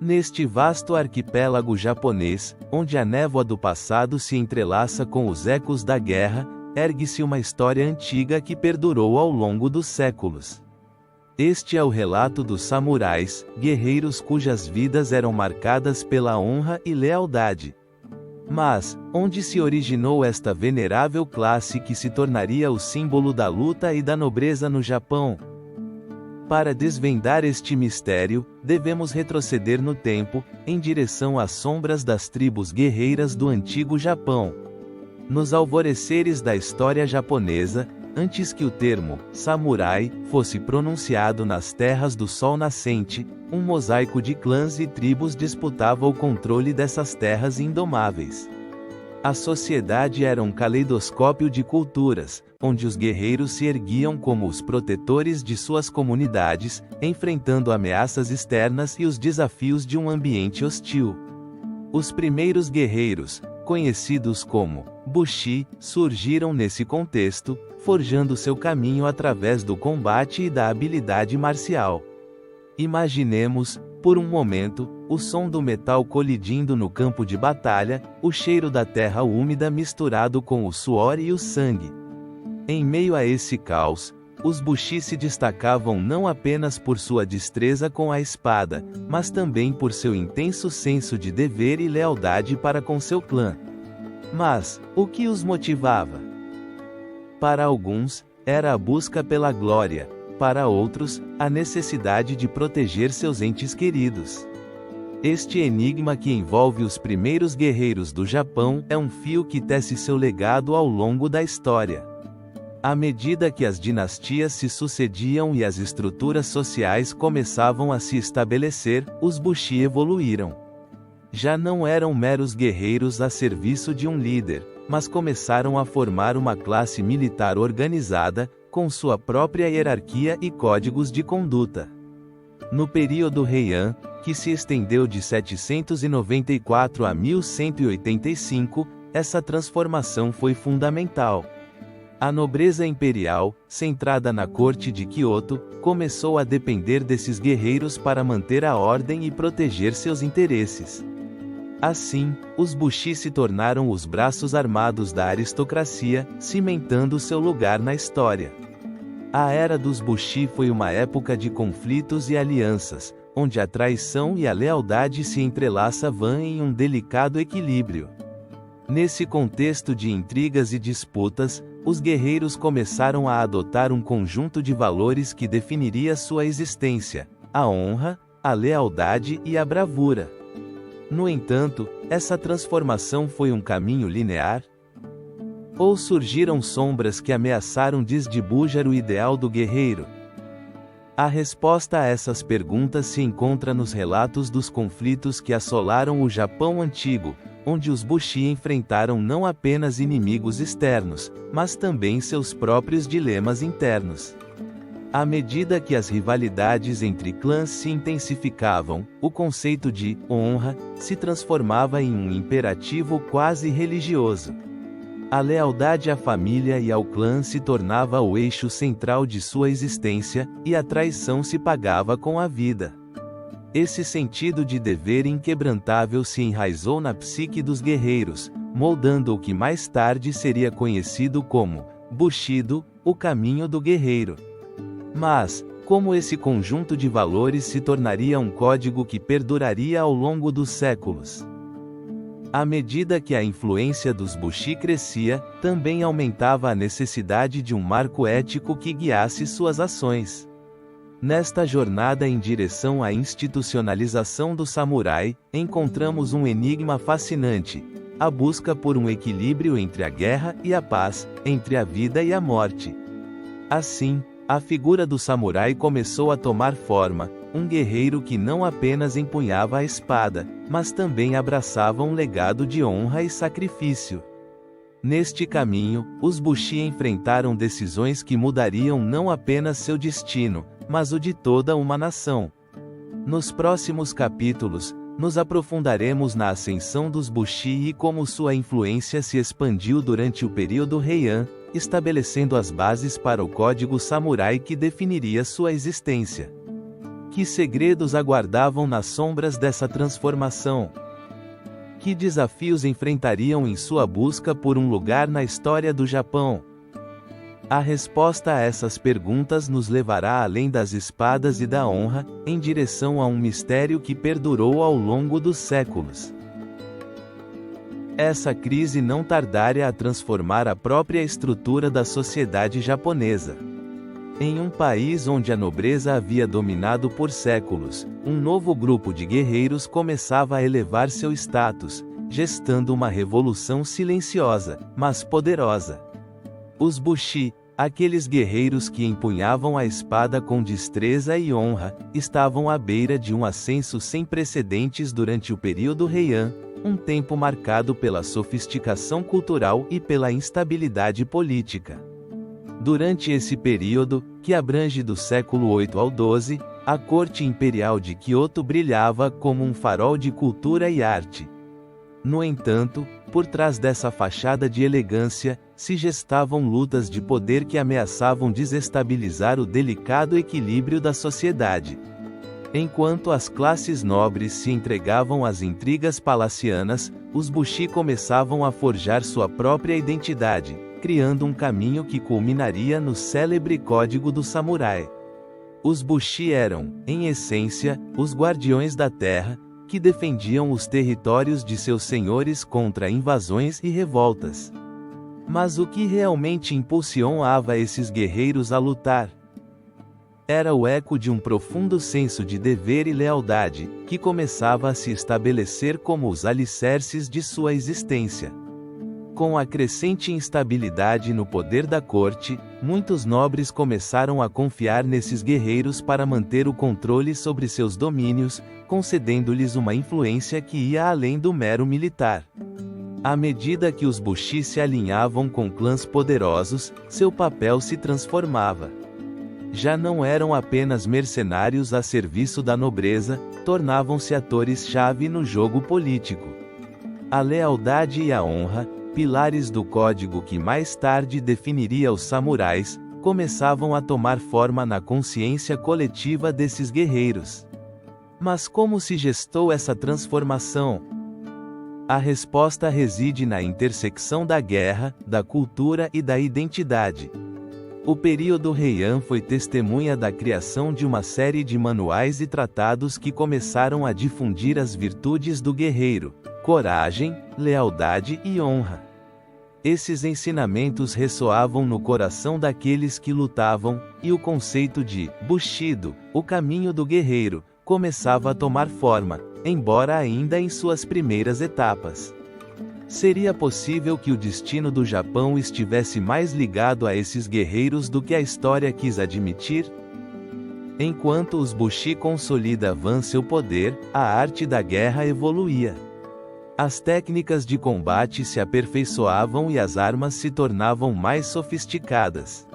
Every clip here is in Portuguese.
Neste vasto arquipélago japonês, onde a névoa do passado se entrelaça com os ecos da guerra, ergue-se uma história antiga que perdurou ao longo dos séculos. Este é o relato dos samurais, guerreiros cujas vidas eram marcadas pela honra e lealdade. Mas, onde se originou esta venerável classe que se tornaria o símbolo da luta e da nobreza no Japão? Para desvendar este mistério, devemos retroceder no tempo, em direção às sombras das tribos guerreiras do antigo Japão. Nos alvoreceres da história japonesa, antes que o termo samurai fosse pronunciado nas terras do sol nascente, um mosaico de clãs e tribos disputava o controle dessas terras indomáveis. A sociedade era um caleidoscópio de culturas, onde os guerreiros se erguiam como os protetores de suas comunidades, enfrentando ameaças externas e os desafios de um ambiente hostil. Os primeiros guerreiros, conhecidos como Bushi, surgiram nesse contexto, forjando seu caminho através do combate e da habilidade marcial. Imaginemos, por um momento, o som do metal colidindo no campo de batalha, o cheiro da terra úmida misturado com o suor e o sangue. Em meio a esse caos, os Bushi se destacavam não apenas por sua destreza com a espada, mas também por seu intenso senso de dever e lealdade para com seu clã. Mas, o que os motivava? Para alguns, era a busca pela glória. Para outros, a necessidade de proteger seus entes queridos. Este enigma que envolve os primeiros guerreiros do Japão é um fio que tece seu legado ao longo da história. À medida que as dinastias se sucediam e as estruturas sociais começavam a se estabelecer, os Bushi evoluíram. Já não eram meros guerreiros a serviço de um líder, mas começaram a formar uma classe militar organizada, com sua própria hierarquia e códigos de conduta. No período Heian, que se estendeu de 794 a 1185, essa transformação foi fundamental. A nobreza imperial, centrada na corte de Kyoto, começou a depender desses guerreiros para manter a ordem e proteger seus interesses. Assim, os Bushi se tornaram os braços armados da aristocracia, cimentando seu lugar na história. A era dos Bushi foi uma época de conflitos e alianças, onde a traição e a lealdade se entrelaçavam em um delicado equilíbrio. Nesse contexto de intrigas e disputas, os guerreiros começaram a adotar um conjunto de valores que definiria sua existência: a honra, a lealdade e a bravura. No entanto, essa transformação foi um caminho linear? Ou surgiram sombras que ameaçaram desdibujar o ideal do guerreiro? A resposta a essas perguntas se encontra nos relatos dos conflitos que assolaram o Japão antigo, onde os Bushi enfrentaram não apenas inimigos externos, mas também seus próprios dilemas internos. À medida que as rivalidades entre clãs se intensificavam, o conceito de honra se transformava em um imperativo quase religioso. A lealdade à família e ao clã se tornava o eixo central de sua existência, e a traição se pagava com a vida. Esse sentido de dever inquebrantável se enraizou na psique dos guerreiros, moldando o que mais tarde seria conhecido como Bushido, o caminho do guerreiro. Mas, como esse conjunto de valores se tornaria um código que perduraria ao longo dos séculos? À medida que a influência dos Bushi crescia, também aumentava a necessidade de um marco ético que guiasse suas ações. Nesta jornada em direção à institucionalização do samurai, encontramos um enigma fascinante: a busca por um equilíbrio entre a guerra e a paz, entre a vida e a morte. Assim, a figura do samurai começou a tomar forma, um guerreiro que não apenas empunhava a espada, mas também abraçava um legado de honra e sacrifício. Neste caminho, os Bushi enfrentaram decisões que mudariam não apenas seu destino, mas o de toda uma nação. Nos próximos capítulos, nos aprofundaremos na ascensão dos Bushi e como sua influência se expandiu durante o período Heian, estabelecendo as bases para o código samurai que definiria sua existência. Que segredos aguardavam nas sombras dessa transformação? Que desafios enfrentariam em sua busca por um lugar na história do Japão? A resposta a essas perguntas nos levará além das espadas e da honra, em direção a um mistério que perdurou ao longo dos séculos. Essa crise não tardaria a transformar a própria estrutura da sociedade japonesa. Em um país onde a nobreza havia dominado por séculos, um novo grupo de guerreiros começava a elevar seu status, gestando uma revolução silenciosa, mas poderosa. Os Bushi, aqueles guerreiros que empunhavam a espada com destreza e honra, estavam à beira de um ascenso sem precedentes durante o período Heian, um tempo marcado pela sofisticação cultural e pela instabilidade política. Durante esse período, que abrange do século 8 ao 12, a corte imperial de Kyoto brilhava como um farol de cultura e arte. No entanto, por trás dessa fachada de elegância, se gestavam lutas de poder que ameaçavam desestabilizar o delicado equilíbrio da sociedade. Enquanto as classes nobres se entregavam às intrigas palacianas, os Bushi começavam a forjar sua própria identidade, criando um caminho que culminaria no célebre Código do Samurai. Os Bushi eram, em essência, os guardiões da terra, que defendiam os territórios de seus senhores contra invasões e revoltas. Mas o que realmente impulsionava esses guerreiros a lutar? Era o eco de um profundo senso de dever e lealdade, que começava a se estabelecer como os alicerces de sua existência. Com a crescente instabilidade no poder da corte, muitos nobres começaram a confiar nesses guerreiros para manter o controle sobre seus domínios, concedendo-lhes uma influência que ia além do mero militar. À medida que os Bushi se alinhavam com clãs poderosos, seu papel se transformava. Já não eram apenas mercenários a serviço da nobreza, tornavam-se atores-chave no jogo político. A lealdade e a honra, pilares do código que mais tarde definiria os samurais, começavam a tomar forma na consciência coletiva desses guerreiros. Mas como se gestou essa transformação? A resposta reside na intersecção da guerra, da cultura e da identidade. O período Heian foi testemunha da criação de uma série de manuais e tratados que começaram a difundir as virtudes do guerreiro: coragem, lealdade e honra. Esses ensinamentos ressoavam no coração daqueles que lutavam, e o conceito de Bushido, o caminho do guerreiro, começava a tomar forma, embora ainda em suas primeiras etapas. Seria possível que o destino do Japão estivesse mais ligado a esses guerreiros do que a história quis admitir? Enquanto os Bushi consolidavam seu poder, a arte da guerra evoluía. As técnicas de combate se aperfeiçoavam e as armas se tornavam mais sofisticadas.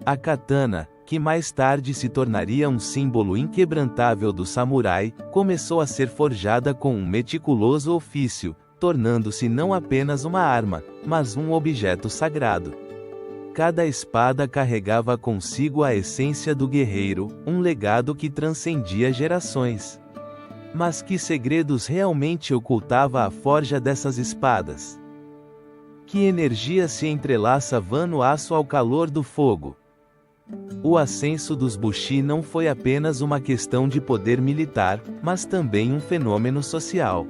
A katana, que mais tarde se tornaria um símbolo inquebrantável do samurai, começou a ser forjada com um meticuloso ofício, tornando-se não apenas uma arma, mas um objeto sagrado. Cada espada carregava consigo a essência do guerreiro, um legado que transcendia gerações. Mas que segredos realmente ocultava a forja dessas espadas? Que energia se entrelaçava no aço ao calor do fogo? O ascenso dos Bushi não foi apenas uma questão de poder militar, mas também um fenômeno social.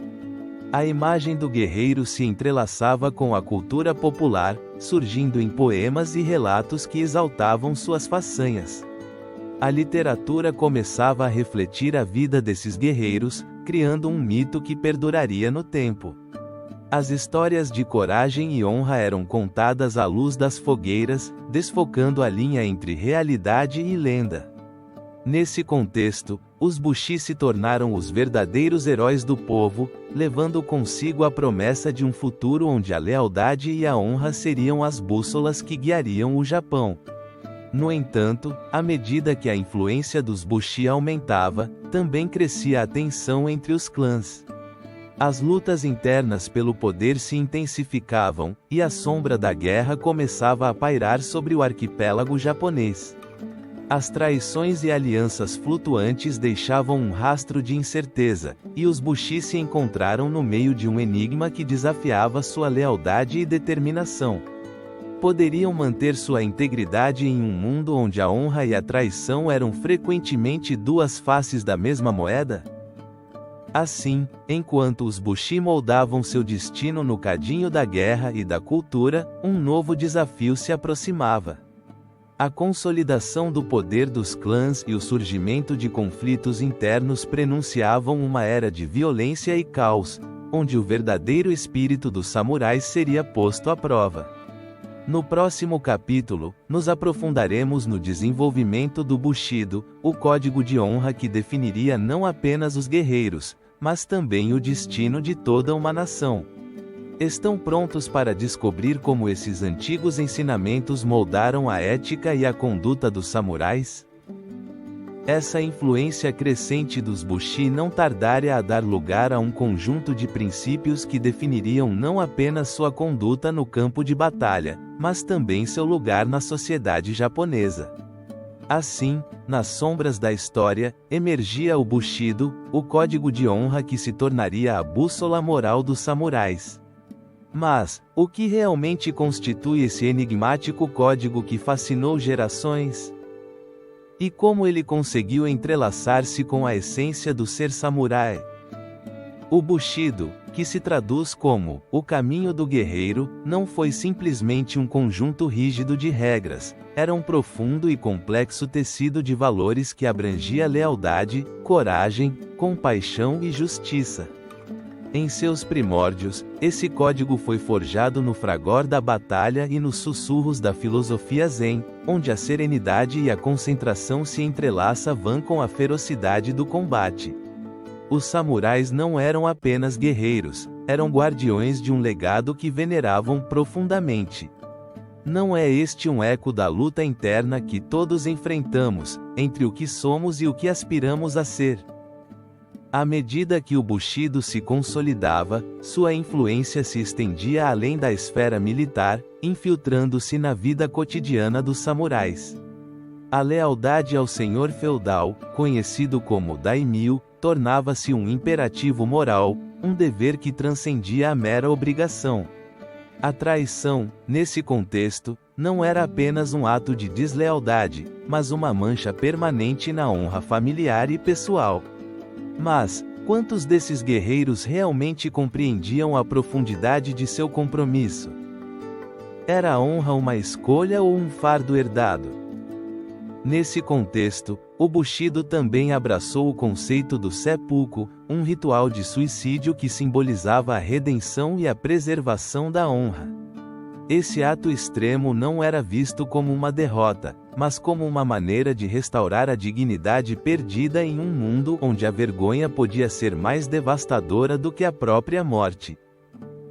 A imagem do guerreiro se entrelaçava com a cultura popular, surgindo em poemas e relatos que exaltavam suas façanhas. A literatura começava a refletir a vida desses guerreiros, criando um mito que perduraria no tempo. As histórias de coragem e honra eram contadas à luz das fogueiras, desfocando a linha entre realidade e lenda. Nesse contexto, os Bushi se tornaram os verdadeiros heróis do povo, levando consigo a promessa de um futuro onde a lealdade e a honra seriam as bússolas que guiariam o Japão. No entanto, à medida que a influência dos Bushi aumentava, também crescia a tensão entre os clãs. As lutas internas pelo poder se intensificavam, e a sombra da guerra começava a pairar sobre o arquipélago japonês. As traições e alianças flutuantes deixavam um rastro de incerteza, e os Bushi se encontraram no meio de um enigma que desafiava sua lealdade e determinação. Poderiam manter sua integridade em um mundo onde a honra e a traição eram frequentemente duas faces da mesma moeda? Assim, enquanto os Bushi moldavam seu destino no cadinho da guerra e da cultura, um novo desafio se aproximava. A consolidação do poder dos clãs e o surgimento de conflitos internos prenunciavam uma era de violência e caos, onde o verdadeiro espírito dos samurais seria posto à prova. No próximo capítulo, nos aprofundaremos no desenvolvimento do Bushido, o código de honra que definiria não apenas os guerreiros, mas também o destino de toda uma nação. Estão prontos para descobrir como esses antigos ensinamentos moldaram a ética e a conduta dos samurais? Essa influência crescente dos Bushi não tardaria a dar lugar a um conjunto de princípios que definiriam não apenas sua conduta no campo de batalha, mas também seu lugar na sociedade japonesa. Assim, nas sombras da história, emergia o Bushido, o código de honra que se tornaria a bússola moral dos samurais. Mas, o que realmente constitui esse enigmático código que fascinou gerações? E como ele conseguiu entrelaçar-se com a essência do ser samurai? O Bushido, que se traduz como o caminho do guerreiro, não foi simplesmente um conjunto rígido de regras, era um profundo e complexo tecido de valores que abrangia lealdade, coragem, compaixão e justiça. Em seus primórdios, esse código foi forjado no fragor da batalha e nos sussurros da filosofia Zen, onde a serenidade e a concentração se entrelaçavam com a ferocidade do combate. Os samurais não eram apenas guerreiros, eram guardiões de um legado que veneravam profundamente. Não é este um eco da luta interna que todos enfrentamos, entre o que somos e o que aspiramos a ser? À medida que o Bushido se consolidava, sua influência se estendia além da esfera militar, infiltrando-se na vida cotidiana dos samurais. A lealdade ao senhor feudal, conhecido como daimyo, tornava-se um imperativo moral, um dever que transcendia a mera obrigação. A traição, nesse contexto, não era apenas um ato de deslealdade, mas uma mancha permanente na honra familiar e pessoal. Mas, quantos desses guerreiros realmente compreendiam a profundidade de seu compromisso? Era a honra uma escolha ou um fardo herdado? Nesse contexto, o Bushido também abraçou o conceito do seppuku, um ritual de suicídio que simbolizava a redenção e a preservação da honra. Esse ato extremo não era visto como uma derrota, mas como uma maneira de restaurar a dignidade perdida em um mundo onde a vergonha podia ser mais devastadora do que a própria morte.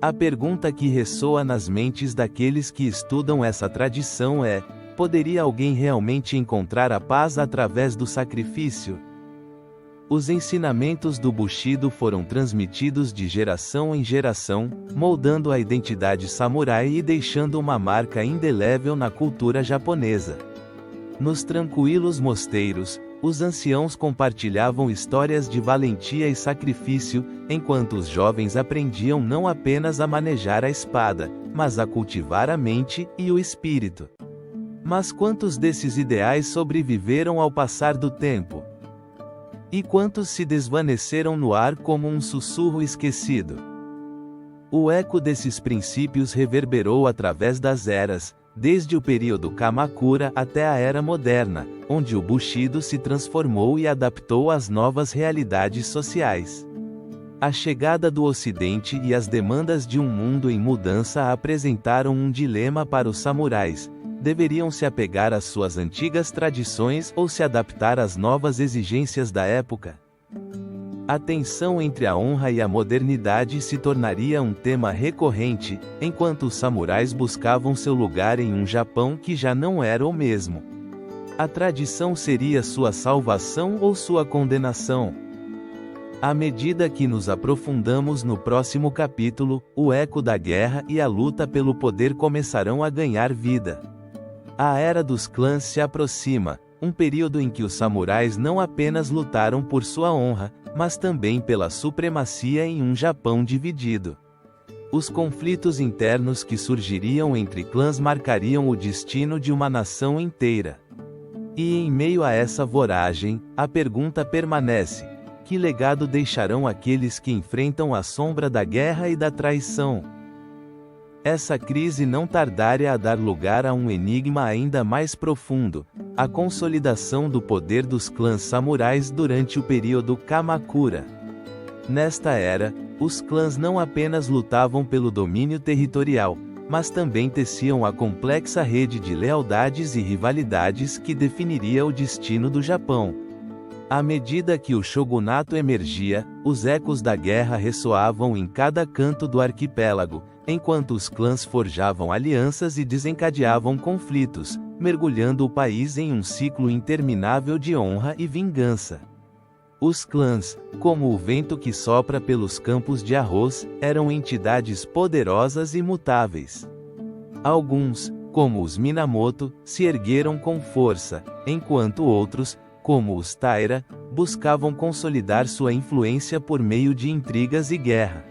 A pergunta que ressoa nas mentes daqueles que estudam essa tradição é: poderia alguém realmente encontrar a paz através do sacrifício? Os ensinamentos do Bushido foram transmitidos de geração em geração, moldando a identidade samurai e deixando uma marca indelével na cultura japonesa. Nos tranquilos mosteiros, os anciãos compartilhavam histórias de valentia e sacrifício, enquanto os jovens aprendiam não apenas a manejar a espada, mas a cultivar a mente e o espírito. Mas quantos desses ideais sobreviveram ao passar do tempo? E quantos se desvaneceram no ar como um sussurro esquecido? O eco desses princípios reverberou através das eras, desde o período Kamakura até a era moderna, onde o Bushido se transformou e adaptou às novas realidades sociais. A chegada do Ocidente e as demandas de um mundo em mudança apresentaram um dilema para os samurais: deveriam se apegar às suas antigas tradições ou se adaptar às novas exigências da época? A tensão entre a honra e a modernidade se tornaria um tema recorrente, enquanto os samurais buscavam seu lugar em um Japão que já não era o mesmo. A tradição seria sua salvação ou sua condenação? À medida que nos aprofundamos no próximo capítulo, o eco da guerra e a luta pelo poder começarão a ganhar vida. A era dos clãs se aproxima, um período em que os samurais não apenas lutaram por sua honra, mas também pela supremacia em um Japão dividido. Os conflitos internos que surgiriam entre clãs marcariam o destino de uma nação inteira. E em meio a essa voragem, a pergunta permanece: que legado deixarão aqueles que enfrentam a sombra da guerra e da traição? Essa crise não tardaria a dar lugar a um enigma ainda mais profundo: a consolidação do poder dos clãs samurais durante o período Kamakura. Nesta era, os clãs não apenas lutavam pelo domínio territorial, mas também teciam a complexa rede de lealdades e rivalidades que definiria o destino do Japão. À medida que o shogunato emergia, os ecos da guerra ressoavam em cada canto do arquipélago, enquanto os clãs forjavam alianças e desencadeavam conflitos, mergulhando o país em um ciclo interminável de honra e vingança. Os clãs, como o vento que sopra pelos campos de arroz, eram entidades poderosas e mutáveis. Alguns, como os Minamoto, se ergueram com força, enquanto outros, como os Taira, buscavam consolidar sua influência por meio de intrigas e guerra.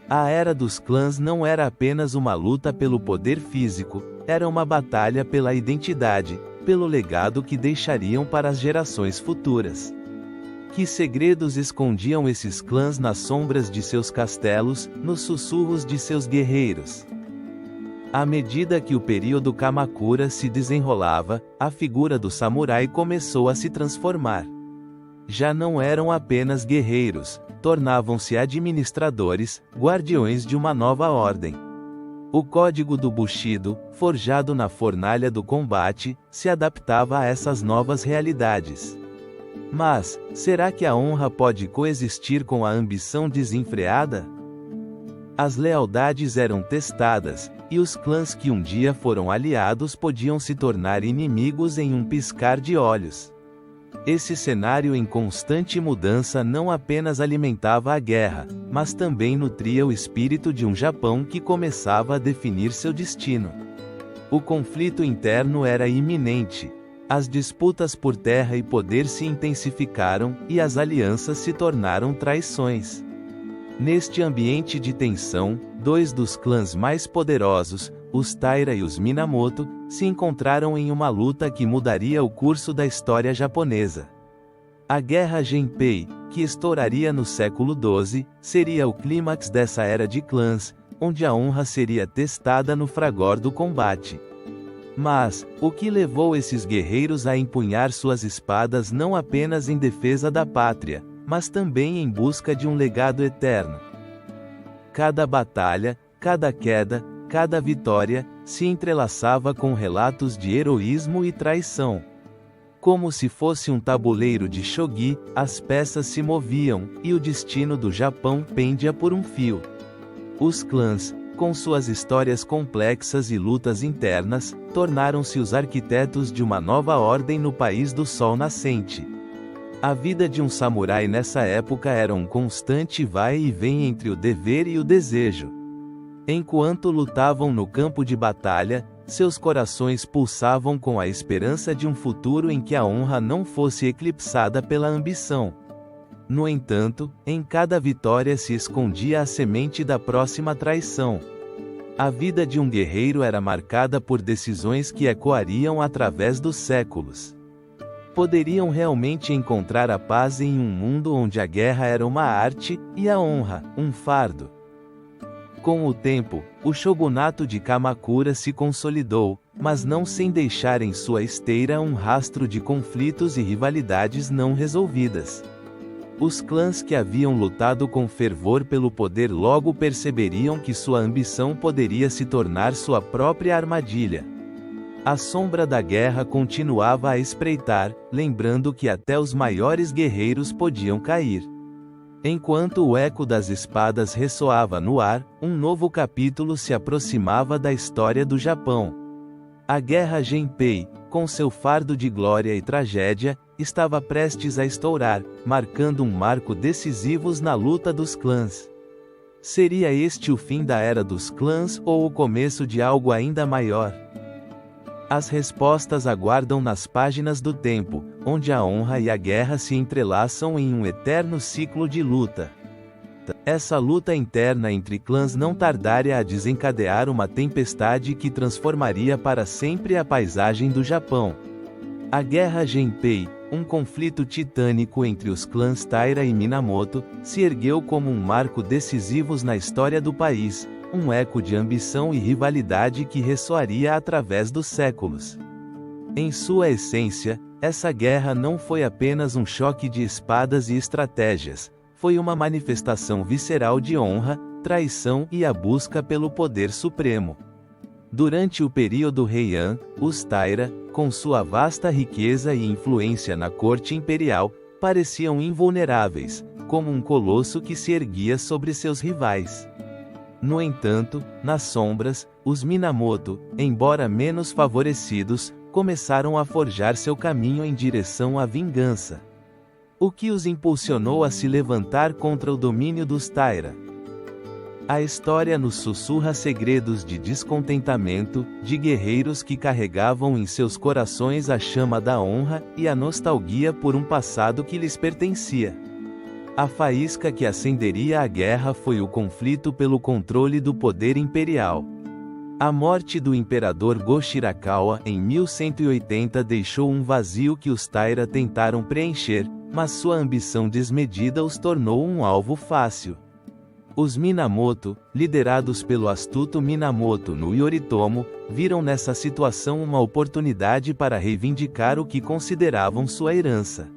A era dos clãs não era apenas uma luta pelo poder físico, era uma batalha pela identidade, pelo legado que deixariam para as gerações futuras. Que segredos escondiam esses clãs nas sombras de seus castelos, nos sussurros de seus guerreiros? À medida que o período Kamakura se desenrolava, a figura do samurai começou a se transformar. Já não eram apenas guerreiros, tornavam-se administradores, guardiões de uma nova ordem. O código do Bushido, forjado na fornalha do combate, se adaptava a essas novas realidades. Mas, será que a honra pode coexistir com a ambição desenfreada? As lealdades eram testadas, e os clãs que um dia foram aliados podiam se tornar inimigos em um piscar de olhos. Esse cenário em constante mudança não apenas alimentava a guerra, mas também nutria o espírito de um Japão que começava a definir seu destino. O conflito interno era iminente. As disputas por terra e poder se intensificaram, e as alianças se tornaram traições. Neste ambiente de tensão, dois dos clãs mais poderosos, os Taira e os Minamoto, se encontraram em uma luta que mudaria o curso da história japonesa. A Guerra Genpei, que estouraria no século XII, seria o clímax dessa era de clãs, onde a honra seria testada no fragor do combate. Mas, o que levou esses guerreiros a empunhar suas espadas não apenas em defesa da pátria, mas também em busca de um legado eterno? Cada batalha, cada queda, cada vitória, se entrelaçava com relatos de heroísmo e traição. Como se fosse um tabuleiro de shogi, as peças se moviam, e o destino do Japão pendia por um fio. Os clãs, com suas histórias complexas e lutas internas, tornaram-se os arquitetos de uma nova ordem no país do sol nascente. A vida de um samurai nessa época era um constante vai e vem entre o dever e o desejo. Enquanto lutavam no campo de batalha, seus corações pulsavam com a esperança de um futuro em que a honra não fosse eclipsada pela ambição. No entanto, em cada vitória se escondia a semente da próxima traição. A vida de um guerreiro era marcada por decisões que ecoariam através dos séculos. Poderiam realmente encontrar a paz em um mundo onde a guerra era uma arte, e a honra, um fardo? Com o tempo, o shogunato de Kamakura se consolidou, mas não sem deixar em sua esteira um rastro de conflitos e rivalidades não resolvidas. Os clãs que haviam lutado com fervor pelo poder logo perceberiam que sua ambição poderia se tornar sua própria armadilha. A sombra da guerra continuava a espreitar, lembrando que até os maiores guerreiros podiam cair. Enquanto o eco das espadas ressoava no ar, um novo capítulo se aproximava da história do Japão. A Guerra Genpei, com seu fardo de glória e tragédia, estava prestes a estourar, marcando um marco decisivo na luta dos clãs. Seria este o fim da Era dos Clãs ou o começo de algo ainda maior? As respostas aguardam nas páginas do tempo, onde a honra e a guerra se entrelaçam em um eterno ciclo de luta. Essa luta interna entre clãs não tardaria a desencadear uma tempestade que transformaria para sempre a paisagem do Japão. A Guerra Genpei, um conflito titânico entre os clãs Taira e Minamoto, se ergueu como um marco decisivo na história do país, um eco de ambição e rivalidade que ressoaria através dos séculos. Em sua essência, essa guerra não foi apenas um choque de espadas e estratégias, foi uma manifestação visceral de honra, traição e a busca pelo poder supremo. Durante o período Heian, os Taira, com sua vasta riqueza e influência na corte imperial, pareciam invulneráveis, como um colosso que se erguia sobre seus rivais. No entanto, nas sombras, os Minamoto, embora menos favorecidos, começaram a forjar seu caminho em direção à vingança. O que os impulsionou a se levantar contra o domínio dos Taira? A história nos sussurra segredos de descontentamento, de guerreiros que carregavam em seus corações a chama da honra e a nostalgia por um passado que lhes pertencia. A faísca que acenderia a guerra foi o conflito pelo controle do poder imperial. A morte do imperador Go-Shirakawa em 1180 deixou um vazio que os Taira tentaram preencher, mas sua ambição desmedida os tornou um alvo fácil. Os Minamoto, liderados pelo astuto Minamoto no Yoritomo, viram nessa situação uma oportunidade para reivindicar o que consideravam sua herança.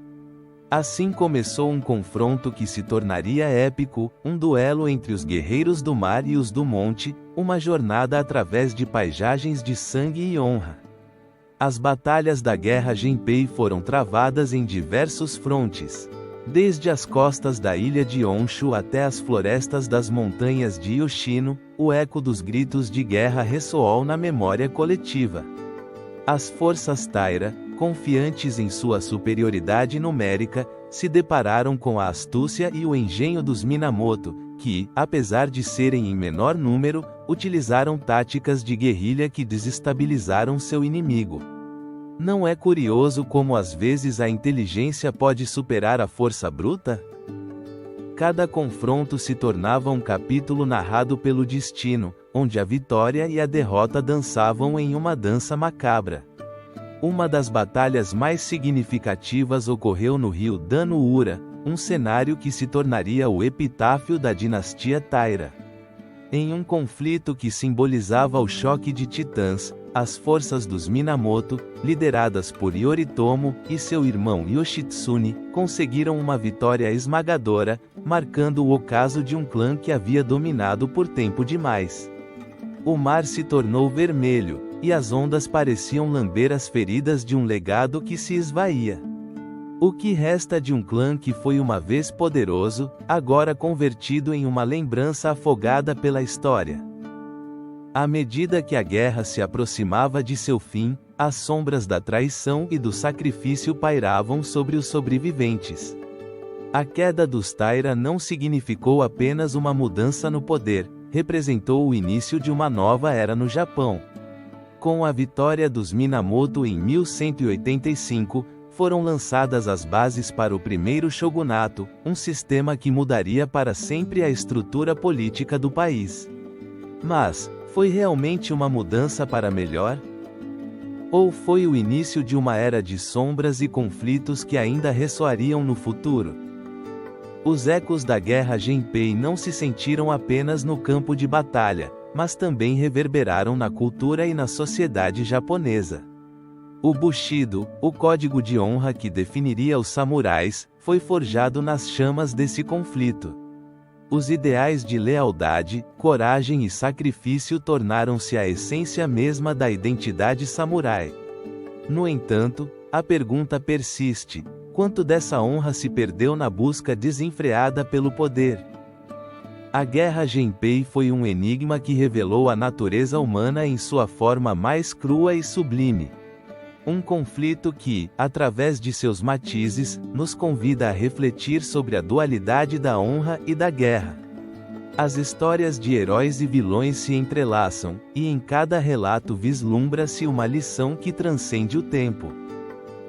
Assim começou um confronto que se tornaria épico, um duelo entre os guerreiros do mar e os do monte, uma jornada através de paisagens de sangue e honra. As batalhas da Guerra Genpei foram travadas em diversos frontes. Desde as costas da ilha de Honshu até as florestas das montanhas de Yoshino, o eco dos gritos de guerra ressoou na memória coletiva. As forças Taira, confiantes em sua superioridade numérica, se depararam com a astúcia e o engenho dos Minamoto, que, apesar de serem em menor número, utilizaram táticas de guerrilha que desestabilizaram seu inimigo. Não é curioso como às vezes a inteligência pode superar a força bruta? Cada confronto se tornava um capítulo narrado pelo destino, onde a vitória e a derrota dançavam em uma dança macabra. Uma das batalhas mais significativas ocorreu no rio Dano-Ura, um cenário que se tornaria o epitáfio da dinastia Taira. Em um conflito que simbolizava o choque de titãs, as forças dos Minamoto, lideradas por Yoritomo e seu irmão Yoshitsune, conseguiram uma vitória esmagadora, marcando o ocaso de um clã que havia dominado por tempo demais. O mar se tornou vermelho, e as ondas pareciam lamber as feridas de um legado que se esvaía. O que resta de um clã que foi uma vez poderoso, agora convertido em uma lembrança afogada pela história. À medida que a guerra se aproximava de seu fim, as sombras da traição e do sacrifício pairavam sobre os sobreviventes. A queda dos Taira não significou apenas uma mudança no poder, representou o início de uma nova era no Japão. Com a vitória dos Minamoto em 1185, foram lançadas as bases para o primeiro shogunato, um sistema que mudaria para sempre a estrutura política do país. Mas, foi realmente uma mudança para melhor? Ou foi o início de uma era de sombras e conflitos que ainda ressoariam no futuro? Os ecos da Guerra Genpei não se sentiram apenas no campo de batalha, mas também reverberaram na cultura e na sociedade japonesa. O Bushido, o código de honra que definiria os samurais, foi forjado nas chamas desse conflito. Os ideais de lealdade, coragem e sacrifício tornaram-se a essência mesma da identidade samurai. No entanto, a pergunta persiste: quanto dessa honra se perdeu na busca desenfreada pelo poder? A Guerra Genpei foi um enigma que revelou a natureza humana em sua forma mais crua e sublime. Um conflito que, através de seus matizes, nos convida a refletir sobre a dualidade da honra e da guerra. As histórias de heróis e vilões se entrelaçam, e em cada relato vislumbra-se uma lição que transcende o tempo.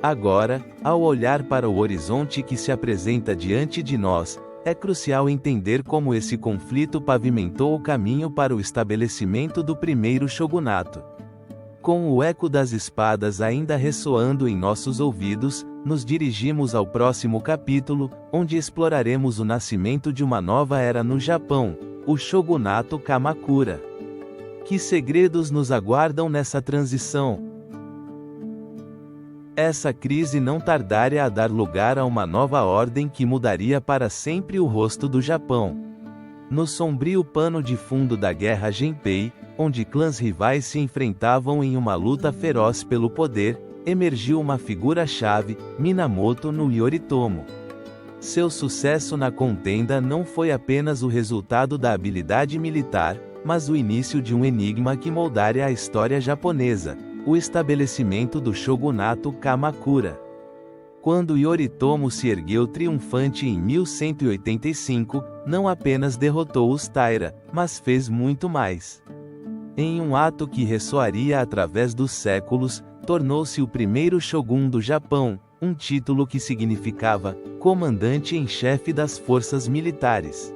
Agora, ao olhar para o horizonte que se apresenta diante de nós, é crucial entender como esse conflito pavimentou o caminho para o estabelecimento do primeiro shogunato. Com o eco das espadas ainda ressoando em nossos ouvidos, nos dirigimos ao próximo capítulo, onde exploraremos o nascimento de uma nova era no Japão, o Shogunato Kamakura. Que segredos nos aguardam nessa transição? Essa crise não tardaria a dar lugar a uma nova ordem que mudaria para sempre o rosto do Japão. No sombrio pano de fundo da Guerra Genpei, onde clãs rivais se enfrentavam em uma luta feroz pelo poder, emergiu uma figura-chave, Minamoto no Yoritomo. Seu sucesso na contenda não foi apenas o resultado da habilidade militar, mas o início de um enigma que moldaria a história japonesa, o estabelecimento do Shogunato Kamakura. Quando Yoritomo se ergueu triunfante em 1185, não apenas derrotou os Taira, mas fez muito mais. Em um ato que ressoaria através dos séculos, tornou-se o primeiro shogun do Japão, um título que significava comandante em chefe das forças militares.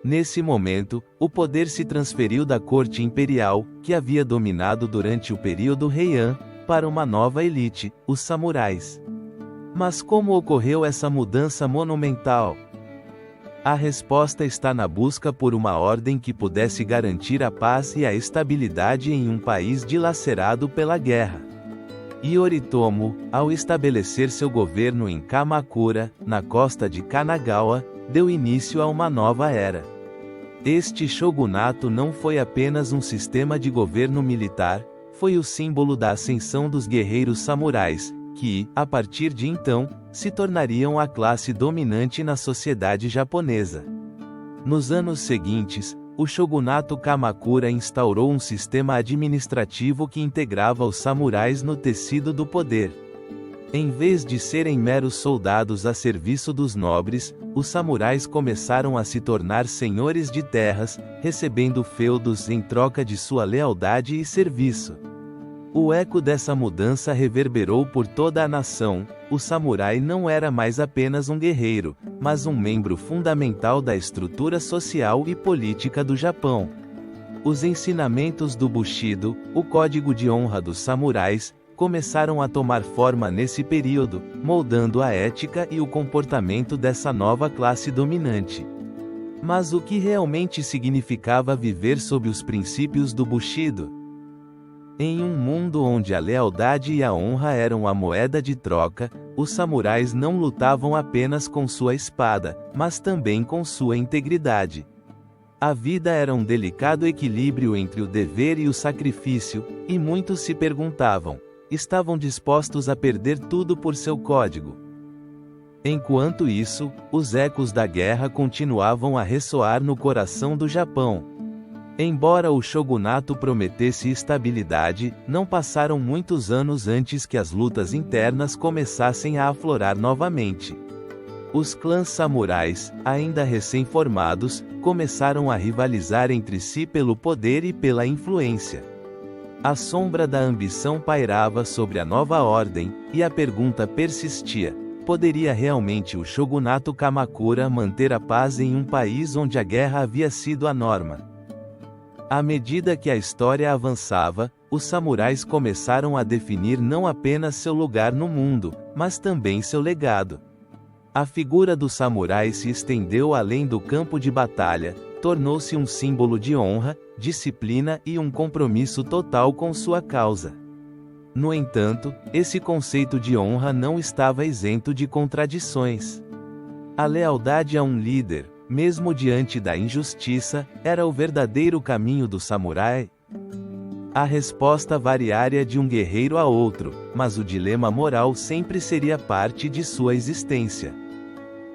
Nesse momento, o poder se transferiu da corte imperial, que havia dominado durante o período Heian, para uma nova elite, os samurais. Mas como ocorreu essa mudança monumental? A resposta está na busca por uma ordem que pudesse garantir a paz e a estabilidade em um país dilacerado pela guerra. Yoritomo, ao estabelecer seu governo em Kamakura, na costa de Kanagawa, deu início a uma nova era. Este shogunato não foi apenas um sistema de governo militar, foi o símbolo da ascensão dos guerreiros samurais, que, a partir de então, se tornariam a classe dominante na sociedade japonesa. Nos anos seguintes, o Shogunato Kamakura instaurou um sistema administrativo que integrava os samurais no tecido do poder. Em vez de serem meros soldados a serviço dos nobres, os samurais começaram a se tornar senhores de terras, recebendo feudos em troca de sua lealdade e serviço. O eco dessa mudança reverberou por toda a nação. O samurai não era mais apenas um guerreiro, mas um membro fundamental da estrutura social e política do Japão. Os ensinamentos do Bushido, o código de honra dos samurais, começaram a tomar forma nesse período, moldando a ética e o comportamento dessa nova classe dominante. Mas o que realmente significava viver sob os princípios do Bushido? Em um mundo onde a lealdade e a honra eram a moeda de troca, os samurais não lutavam apenas com sua espada, mas também com sua integridade. A vida era um delicado equilíbrio entre o dever e o sacrifício, e muitos se perguntavam: estavam dispostos a perder tudo por seu código? Enquanto isso, os ecos da guerra continuavam a ressoar no coração do Japão. Embora o shogunato prometesse estabilidade, não passaram muitos anos antes que as lutas internas começassem a aflorar novamente. Os clãs samurais, ainda recém-formados, começaram a rivalizar entre si pelo poder e pela influência. A sombra da ambição pairava sobre a nova ordem, e a pergunta persistia: poderia realmente o shogunato Kamakura manter a paz em um país onde a guerra havia sido a norma? À medida que a história avançava, os samurais começaram a definir não apenas seu lugar no mundo, mas também seu legado. A figura do samurai se estendeu além do campo de batalha, tornou-se um símbolo de honra, disciplina e um compromisso total com sua causa. No entanto, esse conceito de honra não estava isento de contradições. A lealdade a um líder, mesmo diante da injustiça, era o verdadeiro caminho do samurai? A resposta variaria de um guerreiro a outro, mas o dilema moral sempre seria parte de sua existência.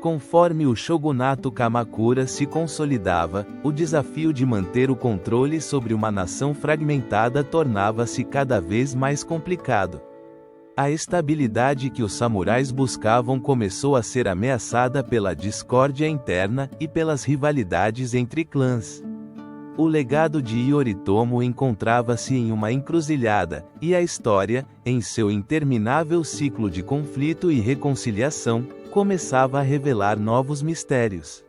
Conforme o shogunato Kamakura se consolidava, o desafio de manter o controle sobre uma nação fragmentada tornava-se cada vez mais complicado. A estabilidade que os samurais buscavam começou a ser ameaçada pela discórdia interna e pelas rivalidades entre clãs. O legado de Yoritomo encontrava-se em uma encruzilhada, e a história, em seu interminável ciclo de conflito e reconciliação, começava a revelar novos mistérios.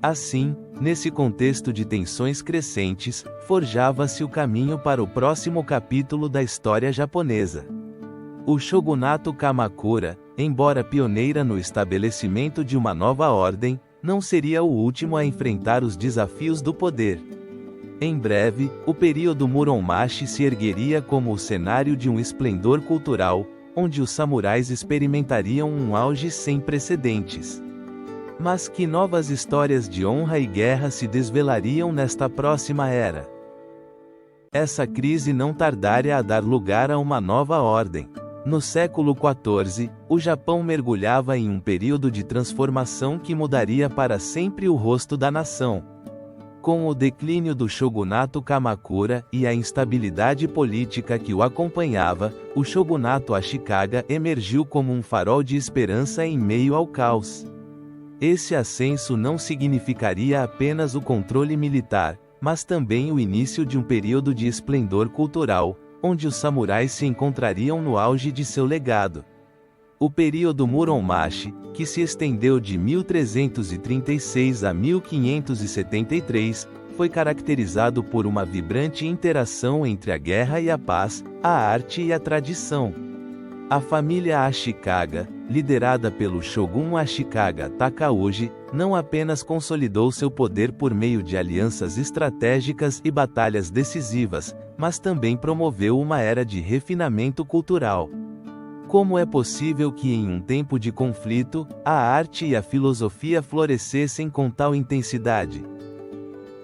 Assim, nesse contexto de tensões crescentes, forjava-se o caminho para o próximo capítulo da história japonesa. O shogunato Kamakura, embora pioneira no estabelecimento de uma nova ordem, não seria o último a enfrentar os desafios do poder. Em breve, o período Muromachi se ergueria como o cenário de um esplendor cultural, onde os samurais experimentariam um auge sem precedentes. Mas que novas histórias de honra e guerra se desvelariam nesta próxima era? Essa crise não tardaria a dar lugar a uma nova ordem. No século XIV, o Japão mergulhava em um período de transformação que mudaria para sempre o rosto da nação. Com o declínio do shogunato Kamakura e a instabilidade política que o acompanhava, o shogunato Ashikaga emergiu como um farol de esperança em meio ao caos. Esse ascenso não significaria apenas o controle militar, mas também o início de um período de esplendor cultural, onde os samurais se encontrariam no auge de seu legado. O período Muromachi, que se estendeu de 1336 a 1573, foi caracterizado por uma vibrante interação entre a guerra e a paz, a arte e a tradição. A família Ashikaga, liderada pelo shogun Ashikaga Takauji, não apenas consolidou seu poder por meio de alianças estratégicas e batalhas decisivas, mas também promoveu uma era de refinamento cultural. Como é possível que em um tempo de conflito, a arte e a filosofia florescessem com tal intensidade?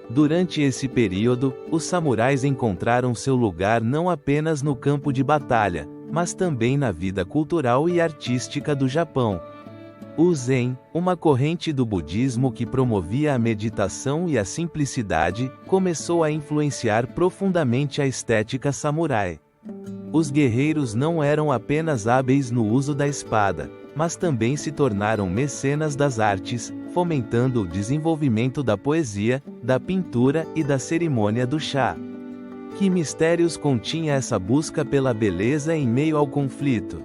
Durante esse período, os samurais encontraram seu lugar não apenas no campo de batalha, mas também na vida cultural e artística do Japão. O Zen, uma corrente do budismo que promovia a meditação e a simplicidade, começou a influenciar profundamente a estética samurai. Os guerreiros não eram apenas hábeis no uso da espada, mas também se tornaram mecenas das artes, fomentando o desenvolvimento da poesia, da pintura e da cerimônia do chá. Que mistérios continha essa busca pela beleza em meio ao conflito?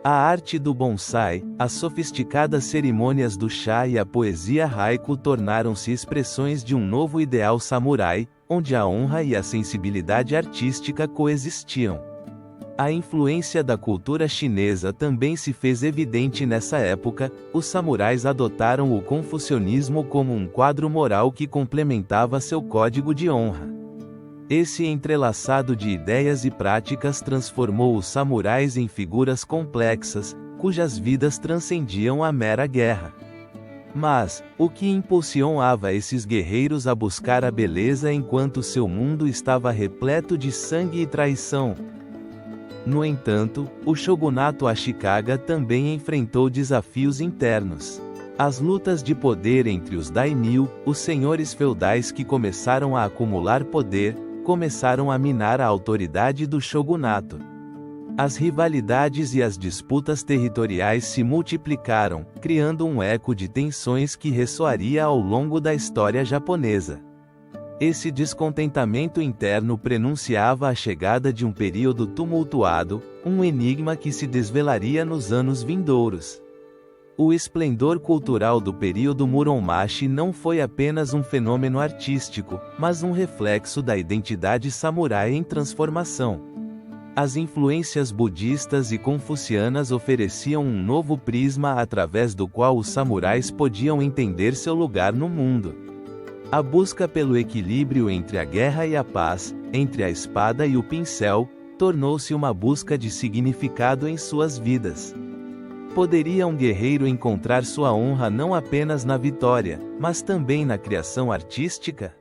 A arte do bonsai, as sofisticadas cerimônias do chá e a poesia haiku tornaram-se expressões de um novo ideal samurai, onde a honra e a sensibilidade artística coexistiam. A influência da cultura chinesa também se fez evidente nessa época. Os samurais adotaram o confucionismo como um quadro moral que complementava seu código de honra. Esse entrelaçado de ideias e práticas transformou os samurais em figuras complexas, cujas vidas transcendiam a mera guerra. Mas, o que impulsionava esses guerreiros a buscar a beleza enquanto seu mundo estava repleto de sangue e traição? No entanto, o shogunato Ashikaga também enfrentou desafios internos. As lutas de poder entre os daimyo, os senhores feudais que começaram a acumular poder, começaram a minar a autoridade do shogunato. As rivalidades e as disputas territoriais se multiplicaram, criando um eco de tensões que ressoaria ao longo da história japonesa. Esse descontentamento interno prenunciava a chegada de um período tumultuado, um enigma que se desvelaria nos anos vindouros. O esplendor cultural do período Muromachi não foi apenas um fenômeno artístico, mas um reflexo da identidade samurai em transformação. As influências budistas e confucianas ofereciam um novo prisma através do qual os samurais podiam entender seu lugar no mundo. A busca pelo equilíbrio entre a guerra e a paz, entre a espada e o pincel, tornou-se uma busca de significado em suas vidas. Poderia um guerreiro encontrar sua honra não apenas na vitória, mas também na criação artística?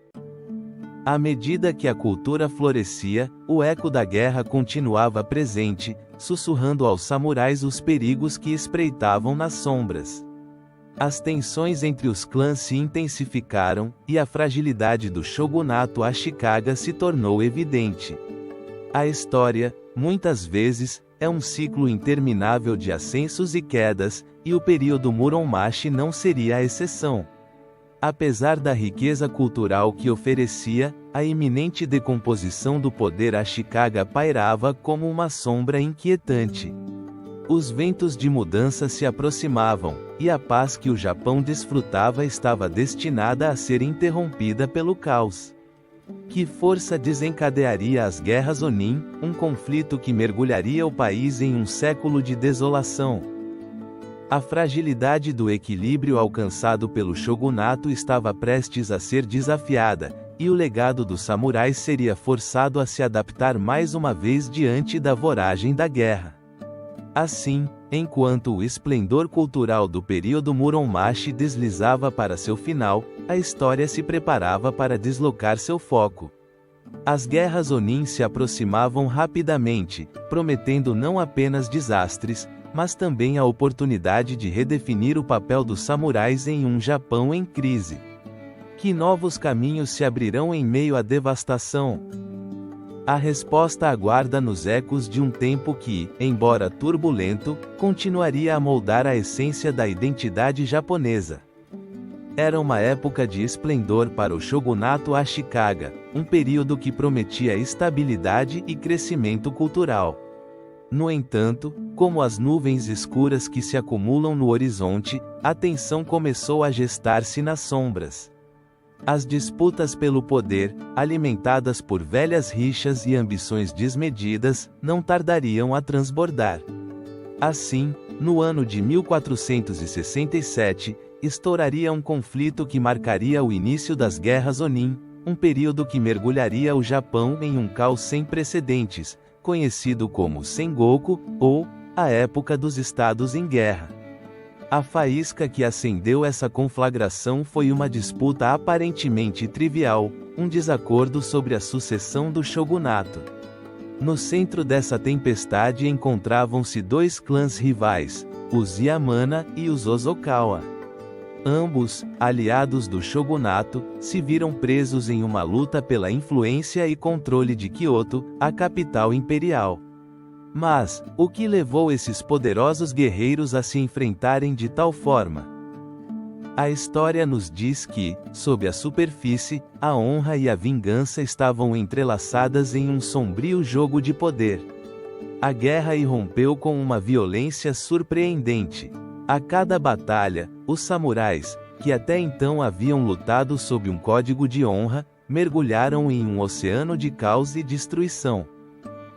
À medida que a cultura florescia, o eco da guerra continuava presente, sussurrando aos samurais os perigos que espreitavam nas sombras. As tensões entre os clãs se intensificaram, e a fragilidade do shogunato Ashikaga se tornou evidente. A história, muitas vezes, É um ciclo interminável de ascensos e quedas, e o período Muromachi não seria a exceção. Apesar da riqueza cultural que oferecia, a iminente decomposição do poder Ashikaga pairava como uma sombra inquietante. Os ventos de mudança se aproximavam, e a paz que o Japão desfrutava estava destinada a ser interrompida pelo caos. Que força desencadearia as guerras Onin, um conflito que mergulharia o país em um século de desolação? A fragilidade do equilíbrio alcançado pelo shogunato estava prestes a ser desafiada, e o legado dos samurais seria forçado a se adaptar mais uma vez diante da voragem da guerra. Assim, enquanto o esplendor cultural do período Muromachi deslizava para seu final, a história se preparava para deslocar seu foco. As guerras Onin se aproximavam rapidamente, prometendo não apenas desastres, mas também a oportunidade de redefinir o papel dos samurais em um Japão em crise. Que novos caminhos se abrirão em meio à devastação? A resposta aguarda nos ecos de um tempo que, embora turbulento, continuaria a moldar a essência da identidade japonesa. Era uma época de esplendor para o shogunato Ashikaga, um período que prometia estabilidade e crescimento cultural. No entanto, como as nuvens escuras que se acumulam no horizonte, a tensão começou a gestar-se nas sombras. As disputas pelo poder, alimentadas por velhas rixas e ambições desmedidas, não tardariam a transbordar. Assim, no ano de 1467, estouraria um conflito que marcaria o início das guerras Onin, um período que mergulharia o Japão em um caos sem precedentes, conhecido como Sengoku, ou a época dos estados em guerra. A faísca que acendeu essa conflagração foi uma disputa aparentemente trivial, um desacordo sobre a sucessão do shogunato. No centro dessa tempestade encontravam-se dois clãs rivais, os Yamana e os Ozokawa. Ambos, aliados do shogunato, se viram presos em uma luta pela influência e controle de Kyoto, a capital imperial. Mas, o que levou esses poderosos guerreiros a se enfrentarem de tal forma? A história nos diz que, sob a superfície, a honra e a vingança estavam entrelaçadas em um sombrio jogo de poder. A guerra irrompeu com uma violência surpreendente. A cada batalha, os samurais, que até então haviam lutado sob um código de honra, mergulharam em um oceano de caos e destruição.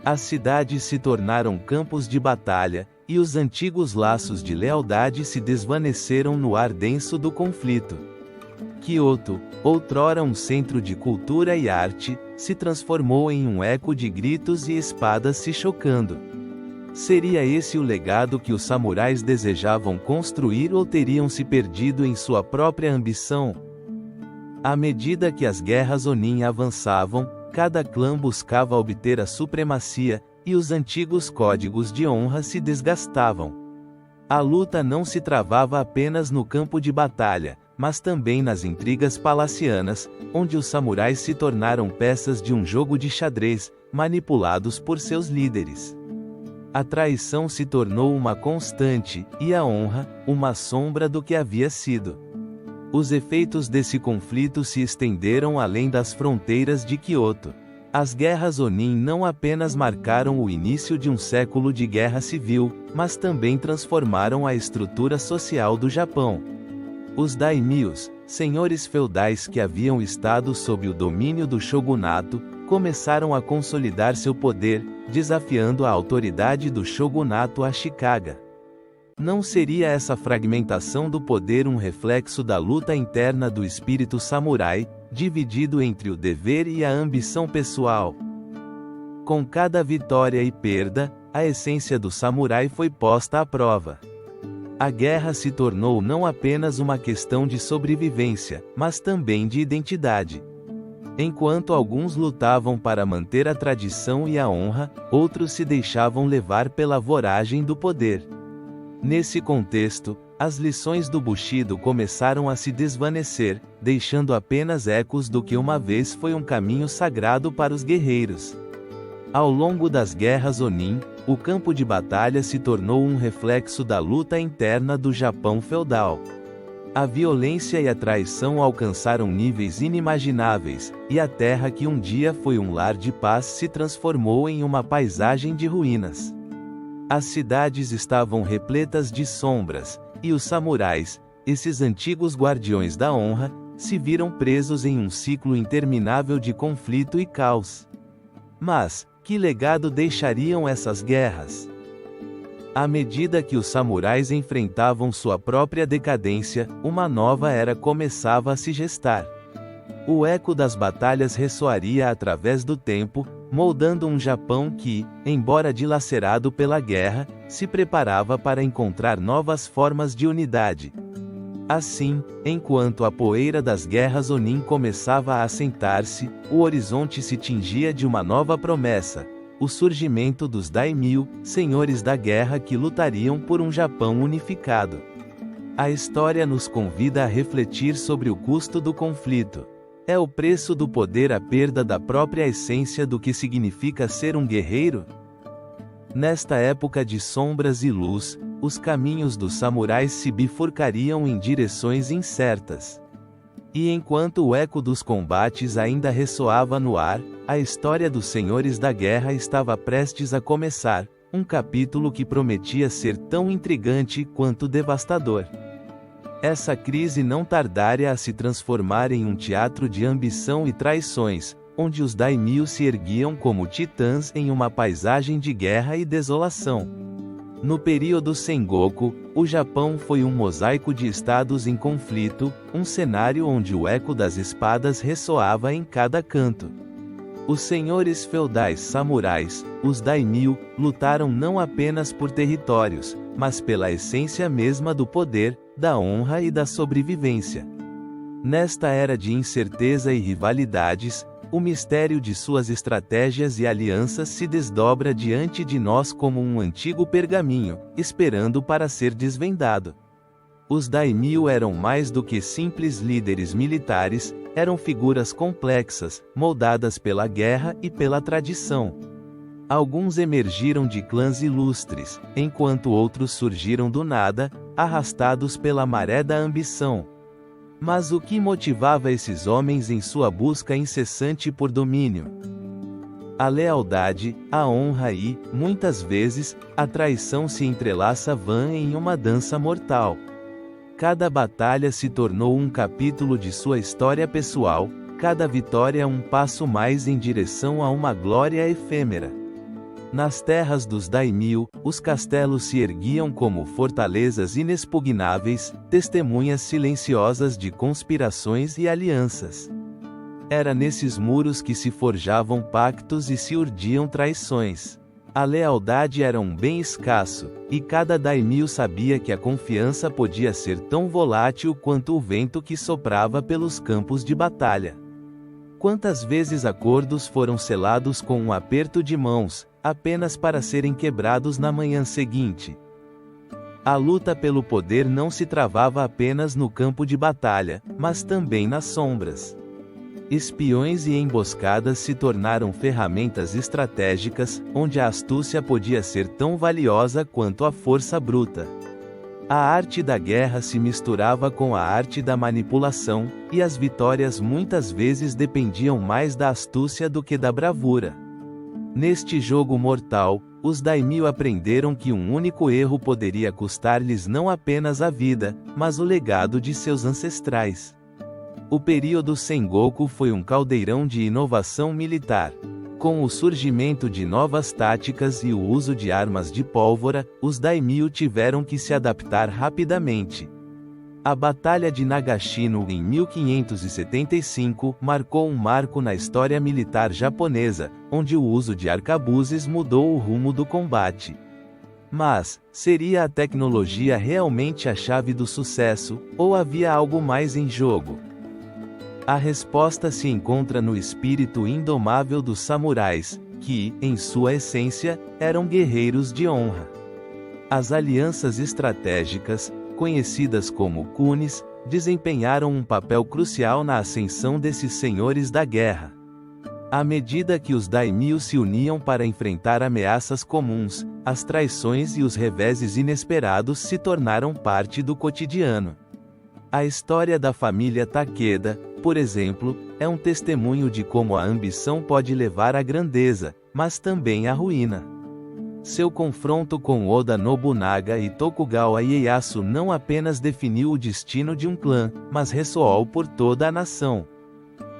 As cidades se tornaram campos de batalha, e os antigos laços de lealdade se desvaneceram no ar denso do conflito. Kyoto, outrora um centro de cultura e arte, se transformou em um eco de gritos e espadas se chocando. Seria esse o legado que os samurais desejavam construir ou teriam se perdido em sua própria ambição? À medida que as guerras Onin avançavam, cada clã buscava obter a supremacia, e os antigos códigos de honra se desgastavam. A luta não se travava apenas no campo de batalha, mas também nas intrigas palacianas, onde os samurais se tornaram peças de um jogo de xadrez, manipulados por seus líderes. A traição se tornou uma constante, e a honra, uma sombra do que havia sido. Os efeitos desse conflito se estenderam além das fronteiras de Kyoto. As guerras Onin não apenas marcaram o início de um século de guerra civil, mas também transformaram a estrutura social do Japão. Os daimyos, senhores feudais que haviam estado sob o domínio do shogunato, começaram a consolidar seu poder, desafiando a autoridade do shogunato Ashikaga. Não seria essa fragmentação do poder um reflexo da luta interna do espírito samurai, dividido entre o dever e a ambição pessoal? Com cada vitória e perda, a essência do samurai foi posta à prova. A guerra se tornou não apenas uma questão de sobrevivência, mas também de identidade. Enquanto alguns lutavam para manter a tradição e a honra, outros se deixavam levar pela voragem do poder. Nesse contexto, as lições do Bushido começaram a se desvanecer, deixando apenas ecos do que uma vez foi um caminho sagrado para os guerreiros. Ao longo das guerras Onin, o campo de batalha se tornou um reflexo da luta interna do Japão feudal. A violência e a traição alcançaram níveis inimagináveis, e a terra que um dia foi um lar de paz se transformou em uma paisagem de ruínas. As cidades estavam repletas de sombras, e os samurais, esses antigos guardiões da honra, se viram presos em um ciclo interminável de conflito e caos. Mas, que legado deixariam essas guerras? À medida que os samurais enfrentavam sua própria decadência, uma nova era começava a se gestar. O eco das batalhas ressoaria através do tempo, moldando um Japão que, embora dilacerado pela guerra, se preparava para encontrar novas formas de unidade. Assim, enquanto a poeira das guerras Onin começava a assentar-se, o horizonte se tingia de uma nova promessa: o surgimento dos daimyo, senhores da guerra que lutariam por um Japão unificado. A história nos convida a refletir sobre o custo do conflito. É o preço do poder a perda da própria essência do que significa ser um guerreiro? Nesta época de sombras e luz, os caminhos dos samurais se bifurcariam em direções incertas. E enquanto o eco dos combates ainda ressoava no ar, a história dos senhores da guerra estava prestes a começar, um capítulo que prometia ser tão intrigante quanto devastador. Essa crise não tardaria a se transformar em um teatro de ambição e traições, onde os daimyo se erguiam como titãs em uma paisagem de guerra e desolação. No período Sengoku, o Japão foi um mosaico de estados em conflito, um cenário onde o eco das espadas ressoava em cada canto. Os senhores feudais samurais, os daimyo, lutaram não apenas por territórios, mas pela essência mesma do poder, da honra e da sobrevivência. Nesta era de incerteza e rivalidades, o mistério de suas estratégias e alianças se desdobra diante de nós como um antigo pergaminho, esperando para ser desvendado. Os daimyo eram mais do que simples líderes militares, eram figuras complexas, moldadas pela guerra e pela tradição. Alguns emergiram de clãs ilustres, enquanto outros surgiram do nada, arrastados pela maré da ambição. Mas o que motivava esses homens em sua busca incessante por domínio? A lealdade, a honra e, muitas vezes, a traição se entrelaçavam em uma dança mortal. Cada batalha se tornou um capítulo de sua história pessoal, cada vitória um passo mais em direção a uma glória efêmera. Nas terras dos daimyo, os castelos se erguiam como fortalezas inexpugnáveis, testemunhas silenciosas de conspirações e alianças. Era nesses muros que se forjavam pactos e se urdiam traições. A lealdade era um bem escasso, e cada daimyo sabia que a confiança podia ser tão volátil quanto o vento que soprava pelos campos de batalha. Quantas vezes acordos foram selados com um aperto de mãos, apenas para serem quebrados na manhã seguinte? A luta pelo poder não se travava apenas no campo de batalha, mas também nas sombras. Espiões e emboscadas se tornaram ferramentas estratégicas, onde a astúcia podia ser tão valiosa quanto a força bruta. A arte da guerra se misturava com a arte da manipulação, e as vitórias muitas vezes dependiam mais da astúcia do que da bravura. Neste jogo mortal, os daimyo aprenderam que um único erro poderia custar-lhes não apenas a vida, mas o legado de seus ancestrais. O período Sengoku foi um caldeirão de inovação militar. Com o surgimento de novas táticas e o uso de armas de pólvora, os daimyo tiveram que se adaptar rapidamente. A Batalha de Nagashino em 1575 marcou um marco na história militar japonesa, onde o uso de arcabuzes mudou o rumo do combate. Mas, seria a tecnologia realmente a chave do sucesso, ou havia algo mais em jogo? A resposta se encontra no espírito indomável dos samurais, que, em sua essência, eram guerreiros de honra. As alianças estratégicas, conhecidas como kunis, desempenharam um papel crucial na ascensão desses senhores da guerra. À medida que os daimyo se uniam para enfrentar ameaças comuns, as traições e os reveses inesperados se tornaram parte do cotidiano. A história da família Takeda, por exemplo, é um testemunho de como a ambição pode levar à grandeza, mas também à ruína. Seu confronto com Oda Nobunaga e Tokugawa Ieyasu não apenas definiu o destino de um clã, mas ressoou por toda a nação.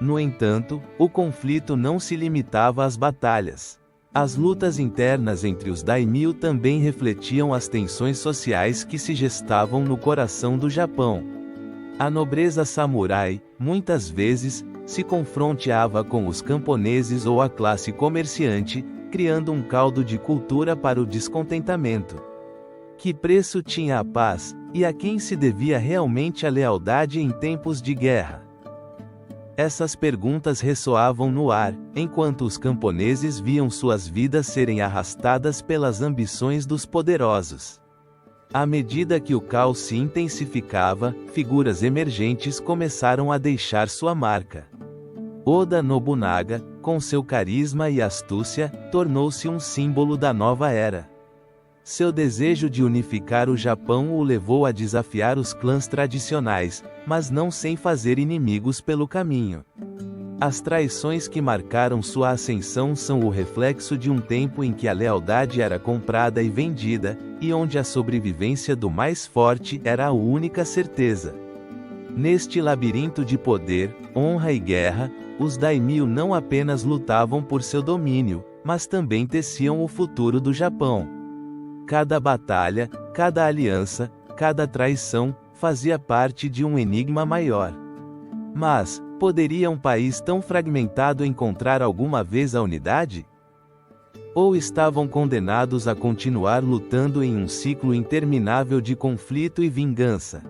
No entanto, o conflito não se limitava às batalhas. As lutas internas entre os daimyo também refletiam as tensões sociais que se gestavam no coração do Japão. A nobreza samurai, muitas vezes, se confrontava com os camponeses ou a classe comerciante, criando um caldo de cultura para o descontentamento. Que preço tinha a paz, e a quem se devia realmente a lealdade em tempos de guerra? Essas perguntas ressoavam no ar, enquanto os camponeses viam suas vidas serem arrastadas pelas ambições dos poderosos. À medida que o caos se intensificava, figuras emergentes começaram a deixar sua marca. Oda Nobunaga, com seu carisma e astúcia, tornou-se um símbolo da nova era. Seu desejo de unificar o Japão o levou a desafiar os clãs tradicionais, mas não sem fazer inimigos pelo caminho. As traições que marcaram sua ascensão são o reflexo de um tempo em que a lealdade era comprada e vendida, e onde a sobrevivência do mais forte era a única certeza. Neste labirinto de poder, honra e guerra, os daimyo não apenas lutavam por seu domínio, mas também teciam o futuro do Japão. Cada batalha, cada aliança, cada traição, fazia parte de um enigma maior. Mas, poderia um país tão fragmentado encontrar alguma vez a unidade? Ou estavam condenados a continuar lutando em um ciclo interminável de conflito e vingança?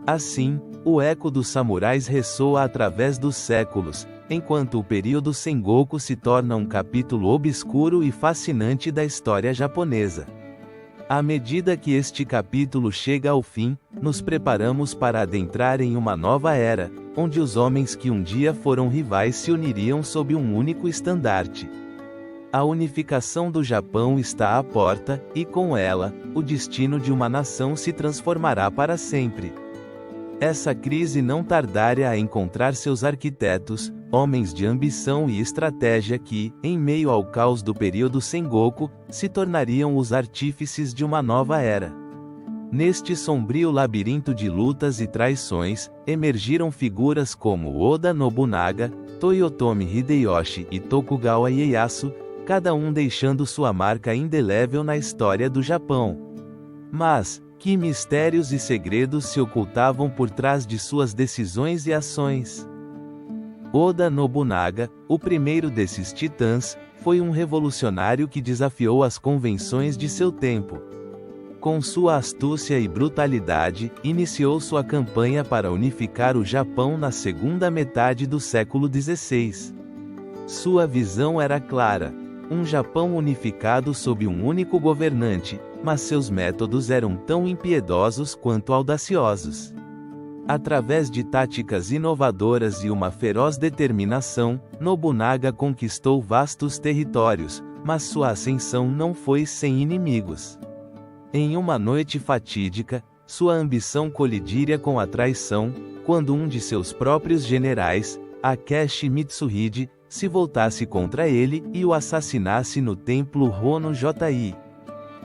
Assim, o eco dos samurais ressoa através dos séculos, enquanto o período Sengoku se torna um capítulo obscuro e fascinante da história japonesa. À medida que este capítulo chega ao fim, nos preparamos para adentrar em uma nova era, onde os homens que um dia foram rivais se uniriam sob um único estandarte. A unificação do Japão está à porta, e com ela, o destino de uma nação se transformará para sempre. Essa crise não tardaria a encontrar seus arquitetos, homens de ambição e estratégia que, em meio ao caos do período Sengoku, se tornariam os artífices de uma nova era. Neste sombrio labirinto de lutas e traições, emergiram figuras como Oda Nobunaga, Toyotomi Hideyoshi e Tokugawa Ieyasu, cada um deixando sua marca indelével na história do Japão. Mas, que mistérios e segredos se ocultavam por trás de suas decisões e ações? Oda Nobunaga, o primeiro desses titãs, foi um revolucionário que desafiou as convenções de seu tempo. Com sua astúcia e brutalidade, iniciou sua campanha para unificar o Japão na segunda metade do século XVI. Sua visão era clara: um Japão unificado sob um único governante, mas seus métodos eram tão impiedosos quanto audaciosos. Através de táticas inovadoras e uma feroz determinação, Nobunaga conquistou vastos territórios, mas sua ascensão não foi sem inimigos. Em uma noite fatídica, sua ambição colidiria com a traição, quando um de seus próprios generais, Akechi Mitsuhide, se voltasse contra ele e o assassinasse no templo Hono-ji.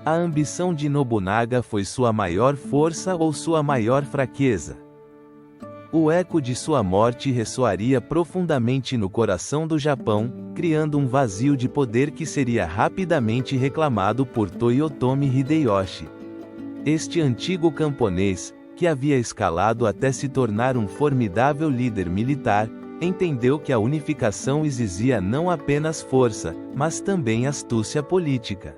A ambição de Nobunaga foi sua maior força ou sua maior fraqueza? O eco de sua morte ressoaria profundamente no coração do Japão, criando um vazio de poder que seria rapidamente reclamado por Toyotomi Hideyoshi. Este antigo camponês, que havia escalado até se tornar um formidável líder militar, entendeu que a unificação exigia não apenas força, mas também astúcia política.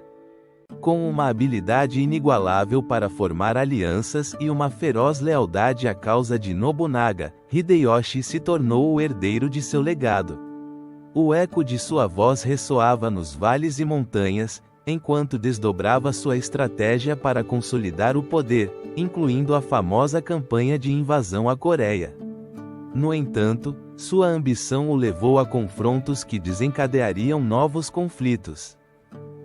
Com uma habilidade inigualável para formar alianças e uma feroz lealdade à causa de Nobunaga, Hideyoshi se tornou o herdeiro de seu legado. O eco de sua voz ressoava nos vales e montanhas, enquanto desdobrava sua estratégia para consolidar o poder, incluindo a famosa campanha de invasão à Coreia. No entanto, sua ambição o levou a confrontos que desencadeariam novos conflitos.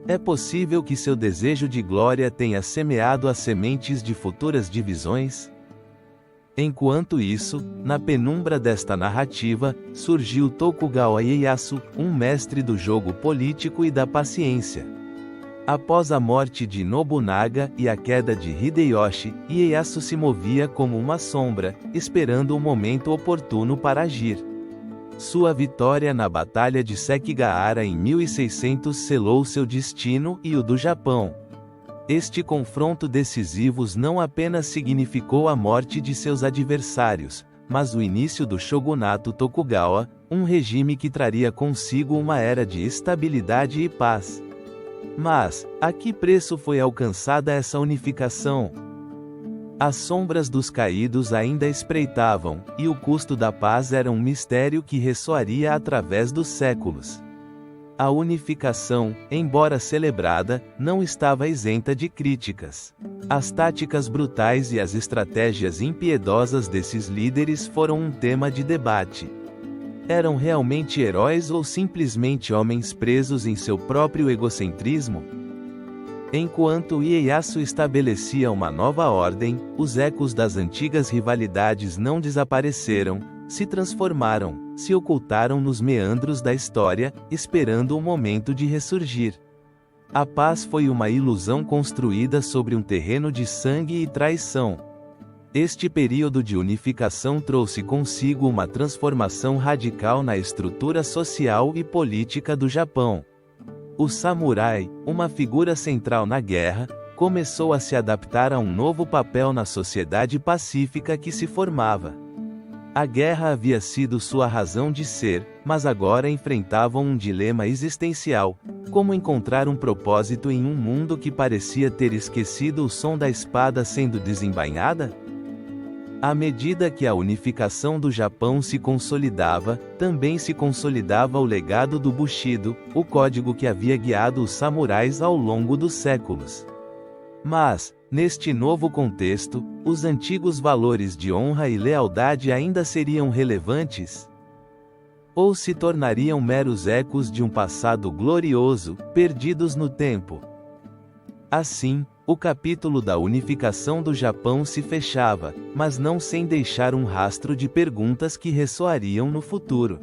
É possível que seu desejo de glória tenha semeado as sementes de futuras divisões? Enquanto isso, na penumbra desta narrativa, surgiu Tokugawa Ieyasu, um mestre do jogo político e da paciência. Após a morte de Nobunaga e a queda de Hideyoshi, Ieyasu se movia como uma sombra, esperando o momento oportuno para agir. Sua vitória na Batalha de Sekigahara em 1600 selou seu destino e o do Japão. Este confronto decisivo não apenas significou a morte de seus adversários, mas o início do shogunato Tokugawa, um regime que traria consigo uma era de estabilidade e paz. Mas, a que preço foi alcançada essa unificação? As sombras dos caídos ainda espreitavam, e o custo da paz era um mistério que ressoaria através dos séculos. A unificação, embora celebrada, não estava isenta de críticas. As táticas brutais e as estratégias impiedosas desses líderes foram um tema de debate. Eram realmente heróis ou simplesmente homens presos em seu próprio egocentrismo? Enquanto Ieyasu estabelecia uma nova ordem, os ecos das antigas rivalidades não desapareceram, se transformaram, se ocultaram nos meandros da história, esperando o momento de ressurgir. A paz foi uma ilusão construída sobre um terreno de sangue e traição. Este período de unificação trouxe consigo uma transformação radical na estrutura social e política do Japão. O samurai, uma figura central na guerra, começou a se adaptar a um novo papel na sociedade pacífica que se formava. A guerra havia sido sua razão de ser, mas agora enfrentavam um dilema existencial: como encontrar um propósito em um mundo que parecia ter esquecido o som da espada sendo desembainhada? À medida que a unificação do Japão se consolidava, também se consolidava o legado do Bushido, o código que havia guiado os samurais ao longo dos séculos. Mas, neste novo contexto, os antigos valores de honra e lealdade ainda seriam relevantes? Ou se tornariam meros ecos de um passado glorioso, perdidos no tempo? Assim, o capítulo da unificação do Japão se fechava, mas não sem deixar um rastro de perguntas que ressoariam no futuro.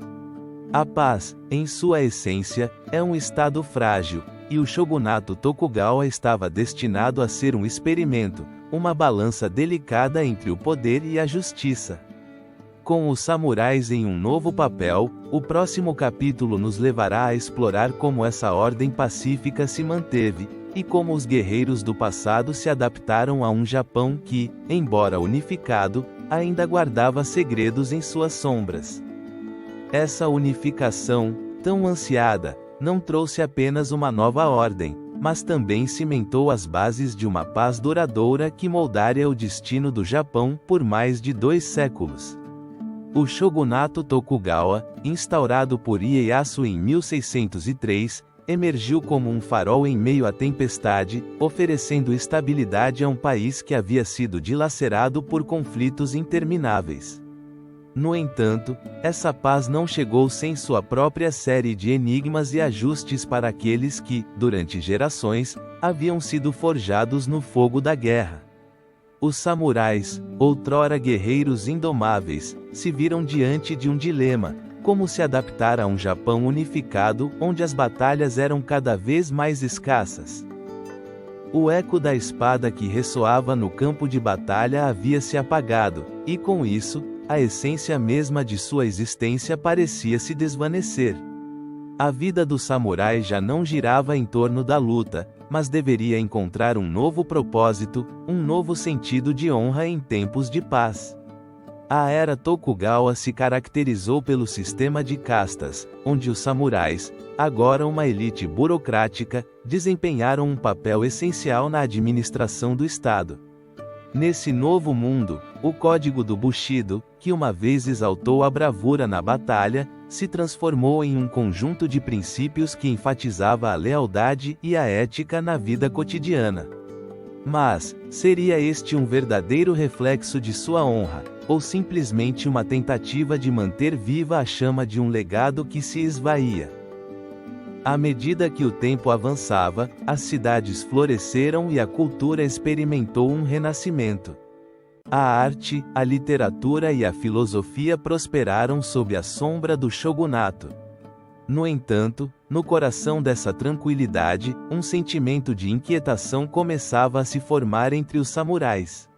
A paz, em sua essência, é um estado frágil, e o shogunato Tokugawa estava destinado a ser um experimento, uma balança delicada entre o poder e a justiça. Com os samurais em um novo papel, o próximo capítulo nos levará a explorar como essa ordem pacífica se manteve, e como os guerreiros do passado se adaptaram a um Japão que, embora unificado, ainda guardava segredos em suas sombras. Essa unificação, tão ansiada, não trouxe apenas uma nova ordem, mas também cimentou as bases de uma paz duradoura que moldaria o destino do Japão por mais de 2 séculos. O shogunato Tokugawa, instaurado por Ieyasu em 1603, emergiu como um farol em meio à tempestade, oferecendo estabilidade a um país que havia sido dilacerado por conflitos intermináveis. No entanto, essa paz não chegou sem sua própria série de enigmas e ajustes para aqueles que, durante gerações, haviam sido forjados no fogo da guerra. Os samurais, outrora guerreiros indomáveis, se viram diante de um dilema: como se adaptar a um Japão unificado, onde as batalhas eram cada vez mais escassas. O eco da espada que ressoava no campo de batalha havia se apagado, e com isso, a essência mesma de sua existência parecia se desvanecer. A vida do samurai já não girava em torno da luta, mas deveria encontrar um novo propósito, um novo sentido de honra em tempos de paz. A era Tokugawa se caracterizou pelo sistema de castas, onde os samurais, agora uma elite burocrática, desempenharam um papel essencial na administração do Estado. Nesse novo mundo, o código do Bushido, que uma vez exaltou a bravura na batalha, se transformou em um conjunto de princípios que enfatizava a lealdade e a ética na vida cotidiana. Mas, seria este um verdadeiro reflexo de sua honra? ou simplesmente uma tentativa de manter viva a chama de um legado que se esvaía. À medida que o tempo avançava, as cidades floresceram e a cultura experimentou um renascimento. A arte, a literatura e a filosofia prosperaram sob a sombra do shogunato. No entanto, no coração dessa tranquilidade, um sentimento de inquietação começava a se formar entre os samurais.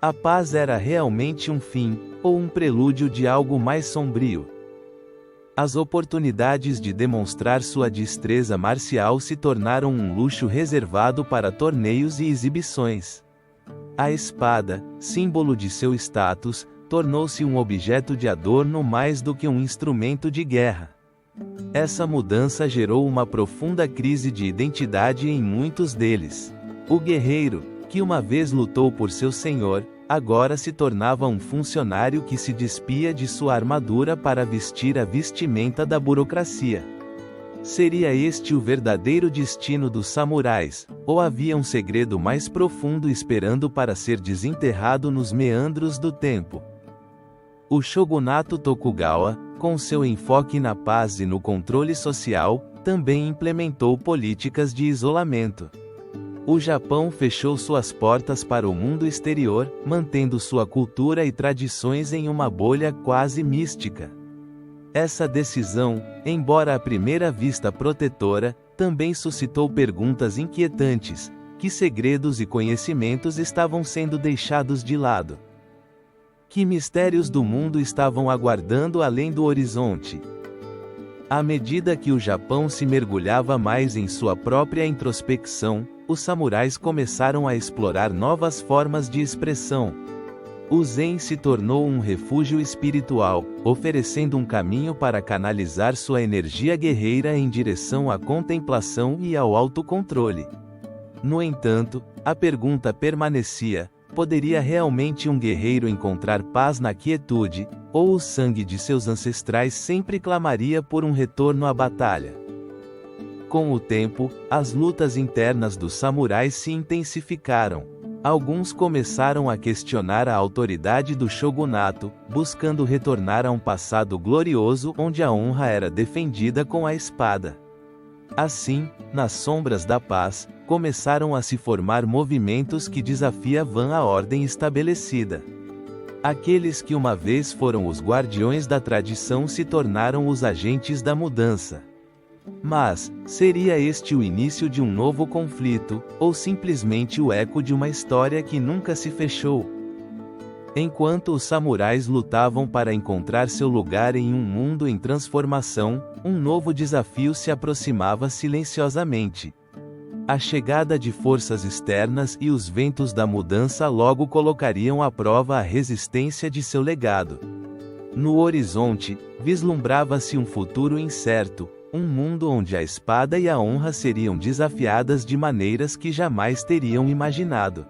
A paz era realmente um fim, ou um prelúdio de algo mais sombrio? As oportunidades de demonstrar sua destreza marcial se tornaram um luxo reservado para torneios e exibições. A espada, símbolo de seu status, tornou-se um objeto de adorno mais do que um instrumento de guerra. Essa mudança gerou uma profunda crise de identidade em muitos deles. O guerreiro, que uma vez lutou por seu senhor, agora se tornava um funcionário que se despia de sua armadura para vestir a vestimenta da burocracia. Seria este o verdadeiro destino dos samurais, ou havia um segredo mais profundo esperando para ser desenterrado nos meandros do tempo? O shogunato Tokugawa, com seu enfoque na paz e no controle social, também implementou políticas de isolamento. O Japão fechou suas portas para o mundo exterior, mantendo sua cultura e tradições em uma bolha quase mística. Essa decisão, embora à primeira vista protetora, também suscitou perguntas inquietantes: que segredos e conhecimentos estavam sendo deixados de lado? Que mistérios do mundo estavam aguardando além do horizonte? À medida que o Japão se mergulhava mais em sua própria introspecção, os samurais começaram a explorar novas formas de expressão. O Zen se tornou um refúgio espiritual, oferecendo um caminho para canalizar sua energia guerreira em direção à contemplação e ao autocontrole. No entanto, a pergunta permanecia: poderia realmente um guerreiro encontrar paz na quietude, ou o sangue de seus ancestrais sempre clamaria por um retorno à batalha? Com o tempo, as lutas internas dos samurais se intensificaram. Alguns começaram a questionar a autoridade do shogunato, buscando retornar a um passado glorioso onde a honra era defendida com a espada. Assim, nas sombras da paz, começaram a se formar movimentos que desafiavam a ordem estabelecida. Aqueles que uma vez foram os guardiões da tradição se tornaram os agentes da mudança. Mas, seria este o início de um novo conflito, ou simplesmente o eco de uma história que nunca se fechou? Enquanto os samurais lutavam para encontrar seu lugar em um mundo em transformação, um novo desafio se aproximava silenciosamente. A chegada de forças externas e os ventos da mudança logo colocariam à prova a resistência de seu legado. No horizonte, vislumbrava-se um futuro incerto, um mundo onde a espada e a honra seriam desafiadas de maneiras que jamais teriam imaginado.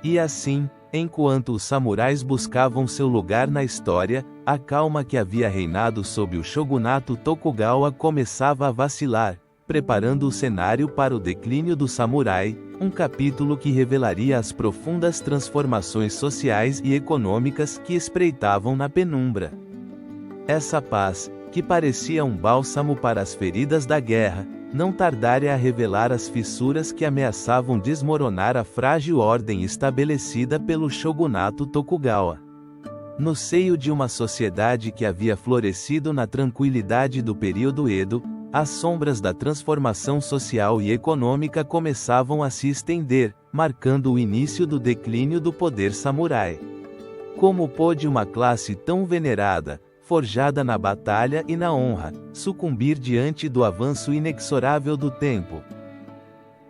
E assim, enquanto os samurais buscavam seu lugar na história, a calma que havia reinado sob o shogunato Tokugawa começava a vacilar, preparando o cenário para o declínio do samurai, um capítulo que revelaria as profundas transformações sociais e econômicas que espreitavam na penumbra. Essa paz, que parecia um bálsamo para as feridas da guerra, não tardaria a revelar as fissuras que ameaçavam desmoronar a frágil ordem estabelecida pelo shogunato Tokugawa. No seio de uma sociedade que havia florescido na tranquilidade do período Edo, as sombras da transformação social e econômica começavam a se estender, marcando o início do declínio do poder samurai. Como pôde uma classe tão venerada, forjada na batalha e na honra, sucumbir diante do avanço inexorável do tempo?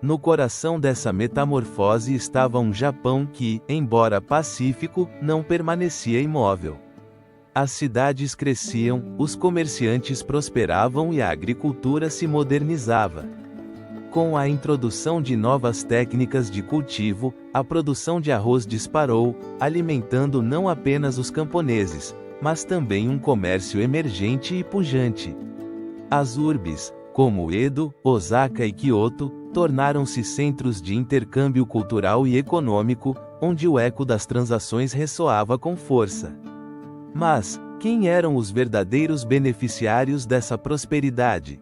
No coração dessa metamorfose estava um Japão que, embora pacífico, não permanecia imóvel. As cidades cresciam, os comerciantes prosperavam e a agricultura se modernizava. Com a introdução de novas técnicas de cultivo, a produção de arroz disparou, alimentando não apenas os camponeses, mas também um comércio emergente e pujante. As urbes, como Edo, Osaka e Kyoto, tornaram-se centros de intercâmbio cultural e econômico, onde o eco das transações ressoava com força. Mas, quem eram os verdadeiros beneficiários dessa prosperidade?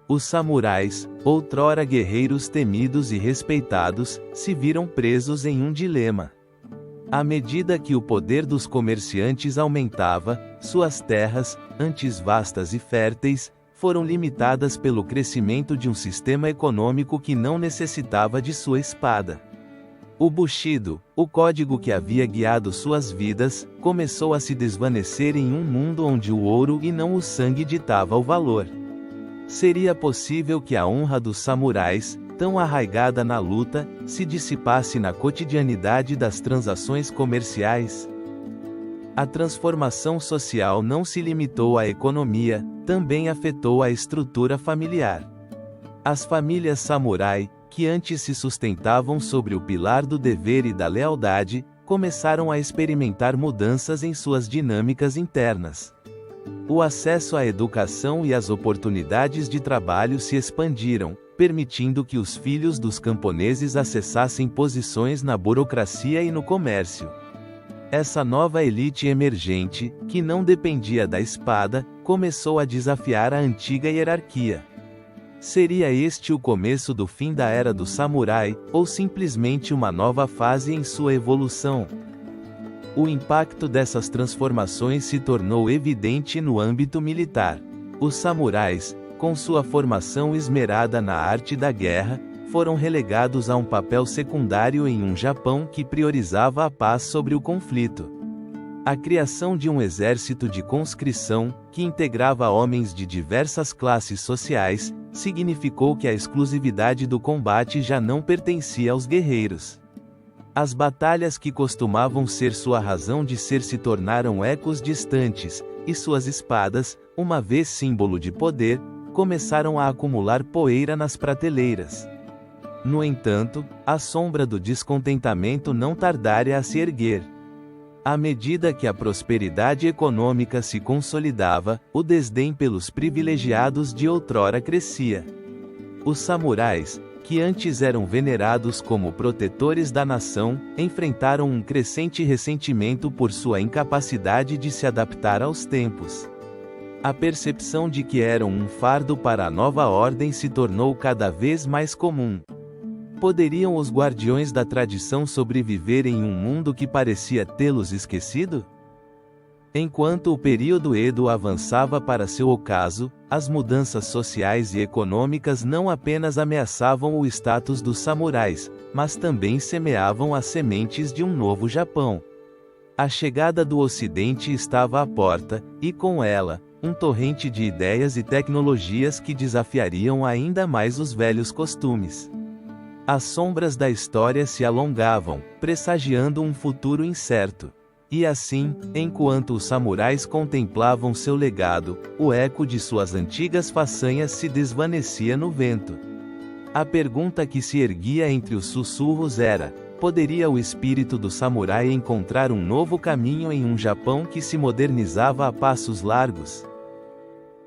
Os samurais, outrora guerreiros temidos e respeitados, se viram presos em um dilema. À medida que o poder dos comerciantes aumentava, suas terras, antes vastas e férteis, foram limitadas pelo crescimento de um sistema econômico que não necessitava de sua espada. O Bushido, o código que havia guiado suas vidas, começou a se desvanecer em um mundo onde o ouro e não o sangue ditava o valor. Seria possível que a honra dos samurais, tão arraigada na luta, se dissipasse na cotidianidade das transações comerciais? A transformação social não se limitou à economia, também afetou a estrutura familiar. As famílias samurai, que antes se sustentavam sobre o pilar do dever e da lealdade, começaram a experimentar mudanças em suas dinâmicas internas. O acesso à educação e as oportunidades de trabalho se expandiram, permitindo que os filhos dos camponeses acessassem posições na burocracia e no comércio. Essa nova elite emergente, que não dependia da espada, começou a desafiar a antiga hierarquia. Seria este o começo do fim da era do samurai, ou simplesmente uma nova fase em sua evolução? O impacto dessas transformações se tornou evidente no âmbito militar. Os samurais, com sua formação esmerada na arte da guerra, foram relegados a um papel secundário em um Japão que priorizava a paz sobre o conflito. A criação de um exército de conscrição, que integrava homens de diversas classes sociais, significou que a exclusividade do combate já não pertencia aos guerreiros. As batalhas que costumavam ser sua razão de ser se tornaram ecos distantes, e suas espadas, uma vez símbolo de poder, começaram a acumular poeira nas prateleiras. No entanto, a sombra do descontentamento não tardaria a se erguer. À medida que a prosperidade econômica se consolidava, o desdém pelos privilegiados de outrora crescia. Os samurais, que antes eram venerados como protetores da nação, enfrentaram um crescente ressentimento por sua incapacidade de se adaptar aos tempos. A percepção de que eram um fardo para a nova ordem se tornou cada vez mais comum. Poderiam os guardiões da tradição sobreviver em um mundo que parecia tê-los esquecido? Enquanto o período Edo avançava para seu ocaso, as mudanças sociais e econômicas não apenas ameaçavam o status dos samurais, mas também semeavam as sementes de um novo Japão. A chegada do Ocidente estava à porta, e com ela, um torrente de ideias e tecnologias que desafiariam ainda mais os velhos costumes. As sombras da história se alongavam, pressagiando um futuro incerto. E assim, enquanto os samurais contemplavam seu legado, o eco de suas antigas façanhas se desvanecia no vento. A pergunta que se erguia entre os sussurros era: poderia o espírito do samurai encontrar um novo caminho em um Japão que se modernizava a passos largos?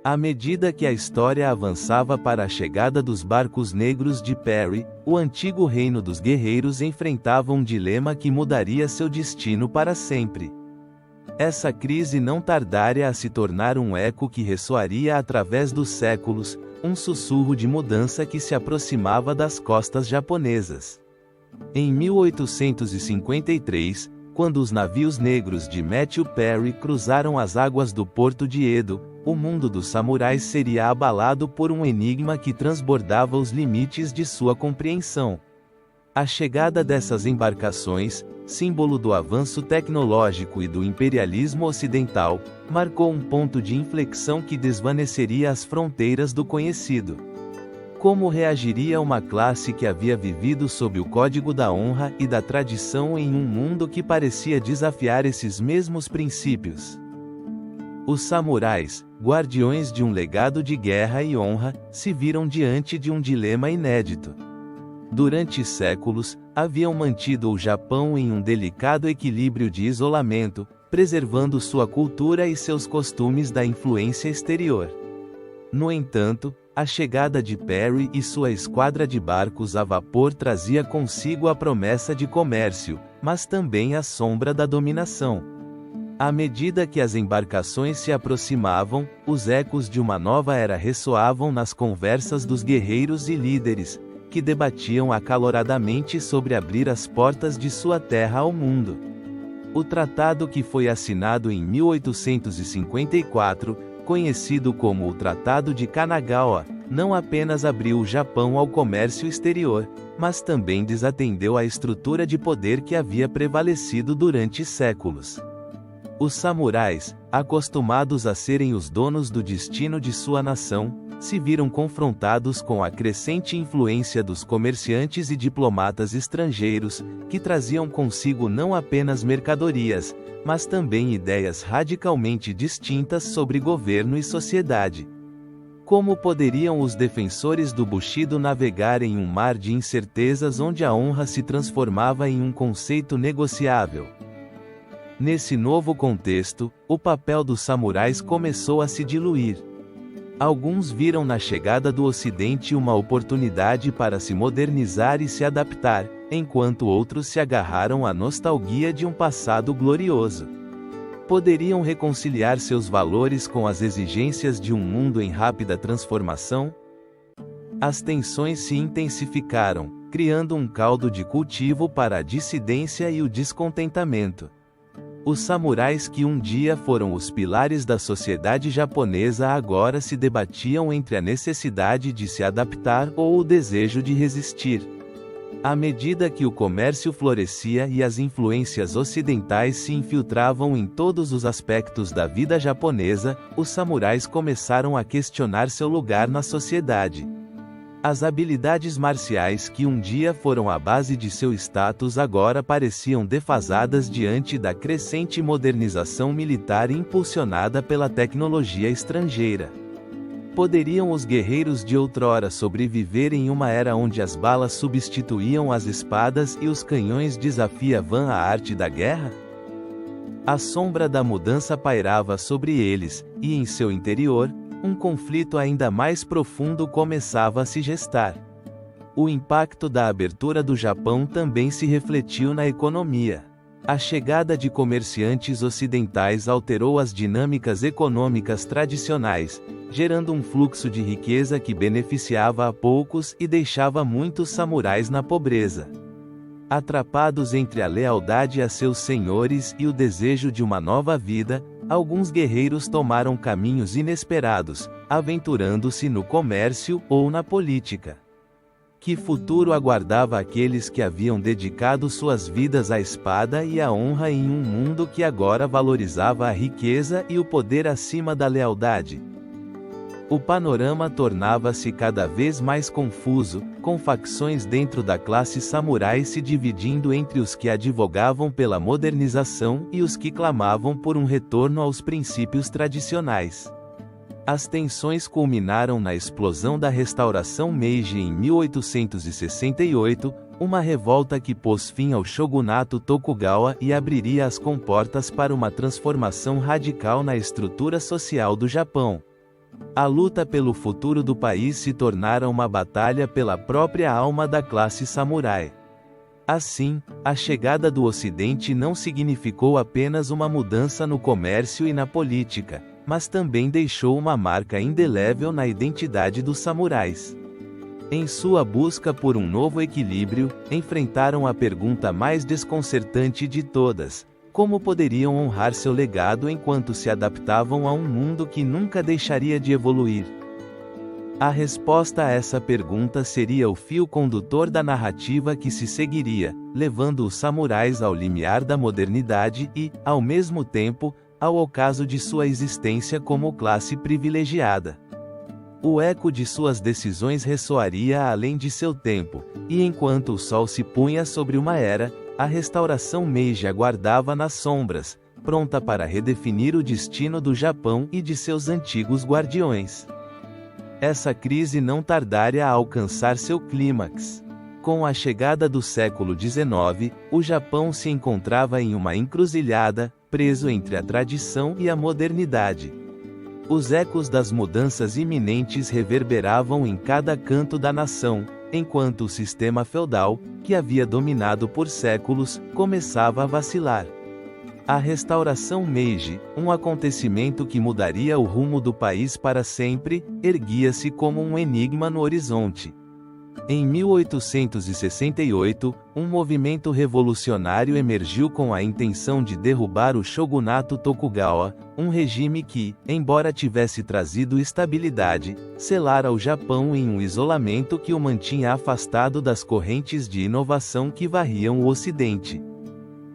À medida que a história avançava para a chegada dos barcos negros de Perry, o antigo reino dos guerreiros enfrentava um dilema que mudaria seu destino para sempre. Essa crise não tardaria a se tornar um eco que ressoaria através dos séculos, um sussurro de mudança que se aproximava das costas japonesas. Em 1853, quando os navios negros de Matthew Perry cruzaram as águas do porto de Edo, o mundo dos samurais seria abalado por um enigma que transbordava os limites de sua compreensão. A chegada dessas embarcações, símbolo do avanço tecnológico e do imperialismo ocidental, marcou um ponto de inflexão que desvaneceria as fronteiras do conhecido. Como reagiria uma classe que havia vivido sob o código da honra e da tradição em um mundo que parecia desafiar esses mesmos princípios? Os samurais, guardiões de um legado de guerra e honra, se viram diante de um dilema inédito. Durante séculos, haviam mantido o Japão em um delicado equilíbrio de isolamento, preservando sua cultura e seus costumes da influência exterior. No entanto, A chegada de Perry e sua esquadra de barcos a vapor trazia consigo a promessa de comércio, mas também a sombra da dominação. À medida que as embarcações se aproximavam, os ecos de uma nova era ressoavam nas conversas dos guerreiros e líderes, que debatiam acaloradamente sobre abrir as portas de sua terra ao mundo. O tratado que foi assinado em 1854, conhecido como o Tratado de Kanagawa, não apenas abriu o Japão ao comércio exterior, mas também desatendeu a estrutura de poder que havia prevalecido durante séculos. Os samurais, acostumados a serem os donos do destino de sua nação, se viram confrontados com a crescente influência dos comerciantes e diplomatas estrangeiros, que traziam consigo não apenas mercadorias, mas também ideias radicalmente distintas sobre governo e sociedade. Como poderiam os defensores do Bushido navegar em um mar de incertezas onde a honra se transformava em um conceito negociável? Nesse novo contexto, o papel dos samurais começou a se diluir. Alguns viram na chegada do Ocidente uma oportunidade para se modernizar e se adaptar, enquanto outros se agarraram à nostalgia de um passado glorioso. Poderiam reconciliar seus valores com as exigências de um mundo em rápida transformação? As tensões se intensificaram, criando um caldo de cultivo para a dissidência e o descontentamento. Os samurais que um dia foram os pilares da sociedade japonesa agora se debatiam entre a necessidade de se adaptar ou o desejo de resistir. À medida que o comércio florescia e as influências ocidentais se infiltravam em todos os aspectos da vida japonesa, os samurais começaram a questionar seu lugar na sociedade. As habilidades marciais que um dia foram a base de seu status agora pareciam defasadas diante da crescente modernização militar impulsionada pela tecnologia estrangeira. Poderiam os guerreiros de outrora sobreviver em uma era onde as balas substituíam as espadas e os canhões desafiavam a arte da guerra? A sombra da mudança pairava sobre eles, e em seu interior, um conflito ainda mais profundo começava a se gestar. O impacto da abertura do Japão também se refletiu na economia. A chegada de comerciantes ocidentais alterou as dinâmicas econômicas tradicionais, gerando um fluxo de riqueza que beneficiava a poucos e deixava muitos samurais na pobreza. Atrapados entre a lealdade a seus senhores e o desejo de uma nova vida, alguns guerreiros tomaram caminhos inesperados, aventurando-se no comércio ou na política. Que futuro aguardava aqueles que haviam dedicado suas vidas à espada e à honra em um mundo que agora valorizava a riqueza e o poder acima da lealdade? O panorama tornava-se cada vez mais confuso, com facções dentro da classe samurai se dividindo entre os que advogavam pela modernização e os que clamavam por um retorno aos princípios tradicionais. As tensões culminaram na explosão da restauração Meiji em 1868, uma revolta que pôs fim ao shogunato Tokugawa e abriria as comportas para uma transformação radical na estrutura social do Japão. A luta pelo futuro do país se tornara uma batalha pela própria alma da classe samurai. Assim, a chegada do Ocidente não significou apenas uma mudança no comércio e na política, mas também deixou uma marca indelével na identidade dos samurais. Em sua busca por um novo equilíbrio, enfrentaram a pergunta mais desconcertante de todas: como poderiam honrar seu legado enquanto se adaptavam a um mundo que nunca deixaria de evoluir? A resposta a essa pergunta seria o fio condutor da narrativa que se seguiria, levando os samurais ao limiar da modernidade e, ao mesmo tempo, ao ocaso de sua existência como classe privilegiada. O eco de suas decisões ressoaria além de seu tempo, e enquanto o sol se punha sobre uma era, a restauração Meiji aguardava nas sombras, pronta para redefinir o destino do Japão e de seus antigos guardiões. Essa crise não tardaria a alcançar seu clímax. Com a chegada do século XIX, o Japão se encontrava em uma encruzilhada, preso entre a tradição e a modernidade. Os ecos das mudanças iminentes reverberavam em cada canto da nação, enquanto o sistema feudal, que havia dominado por séculos, começava a vacilar. A restauração Meiji, um acontecimento que mudaria o rumo do país para sempre, erguia-se como um enigma no horizonte. Em 1868, um movimento revolucionário emergiu com a intenção de derrubar o shogunato Tokugawa, um regime que, embora tivesse trazido estabilidade, selara o Japão em um isolamento que o mantinha afastado das correntes de inovação que varriam o Ocidente.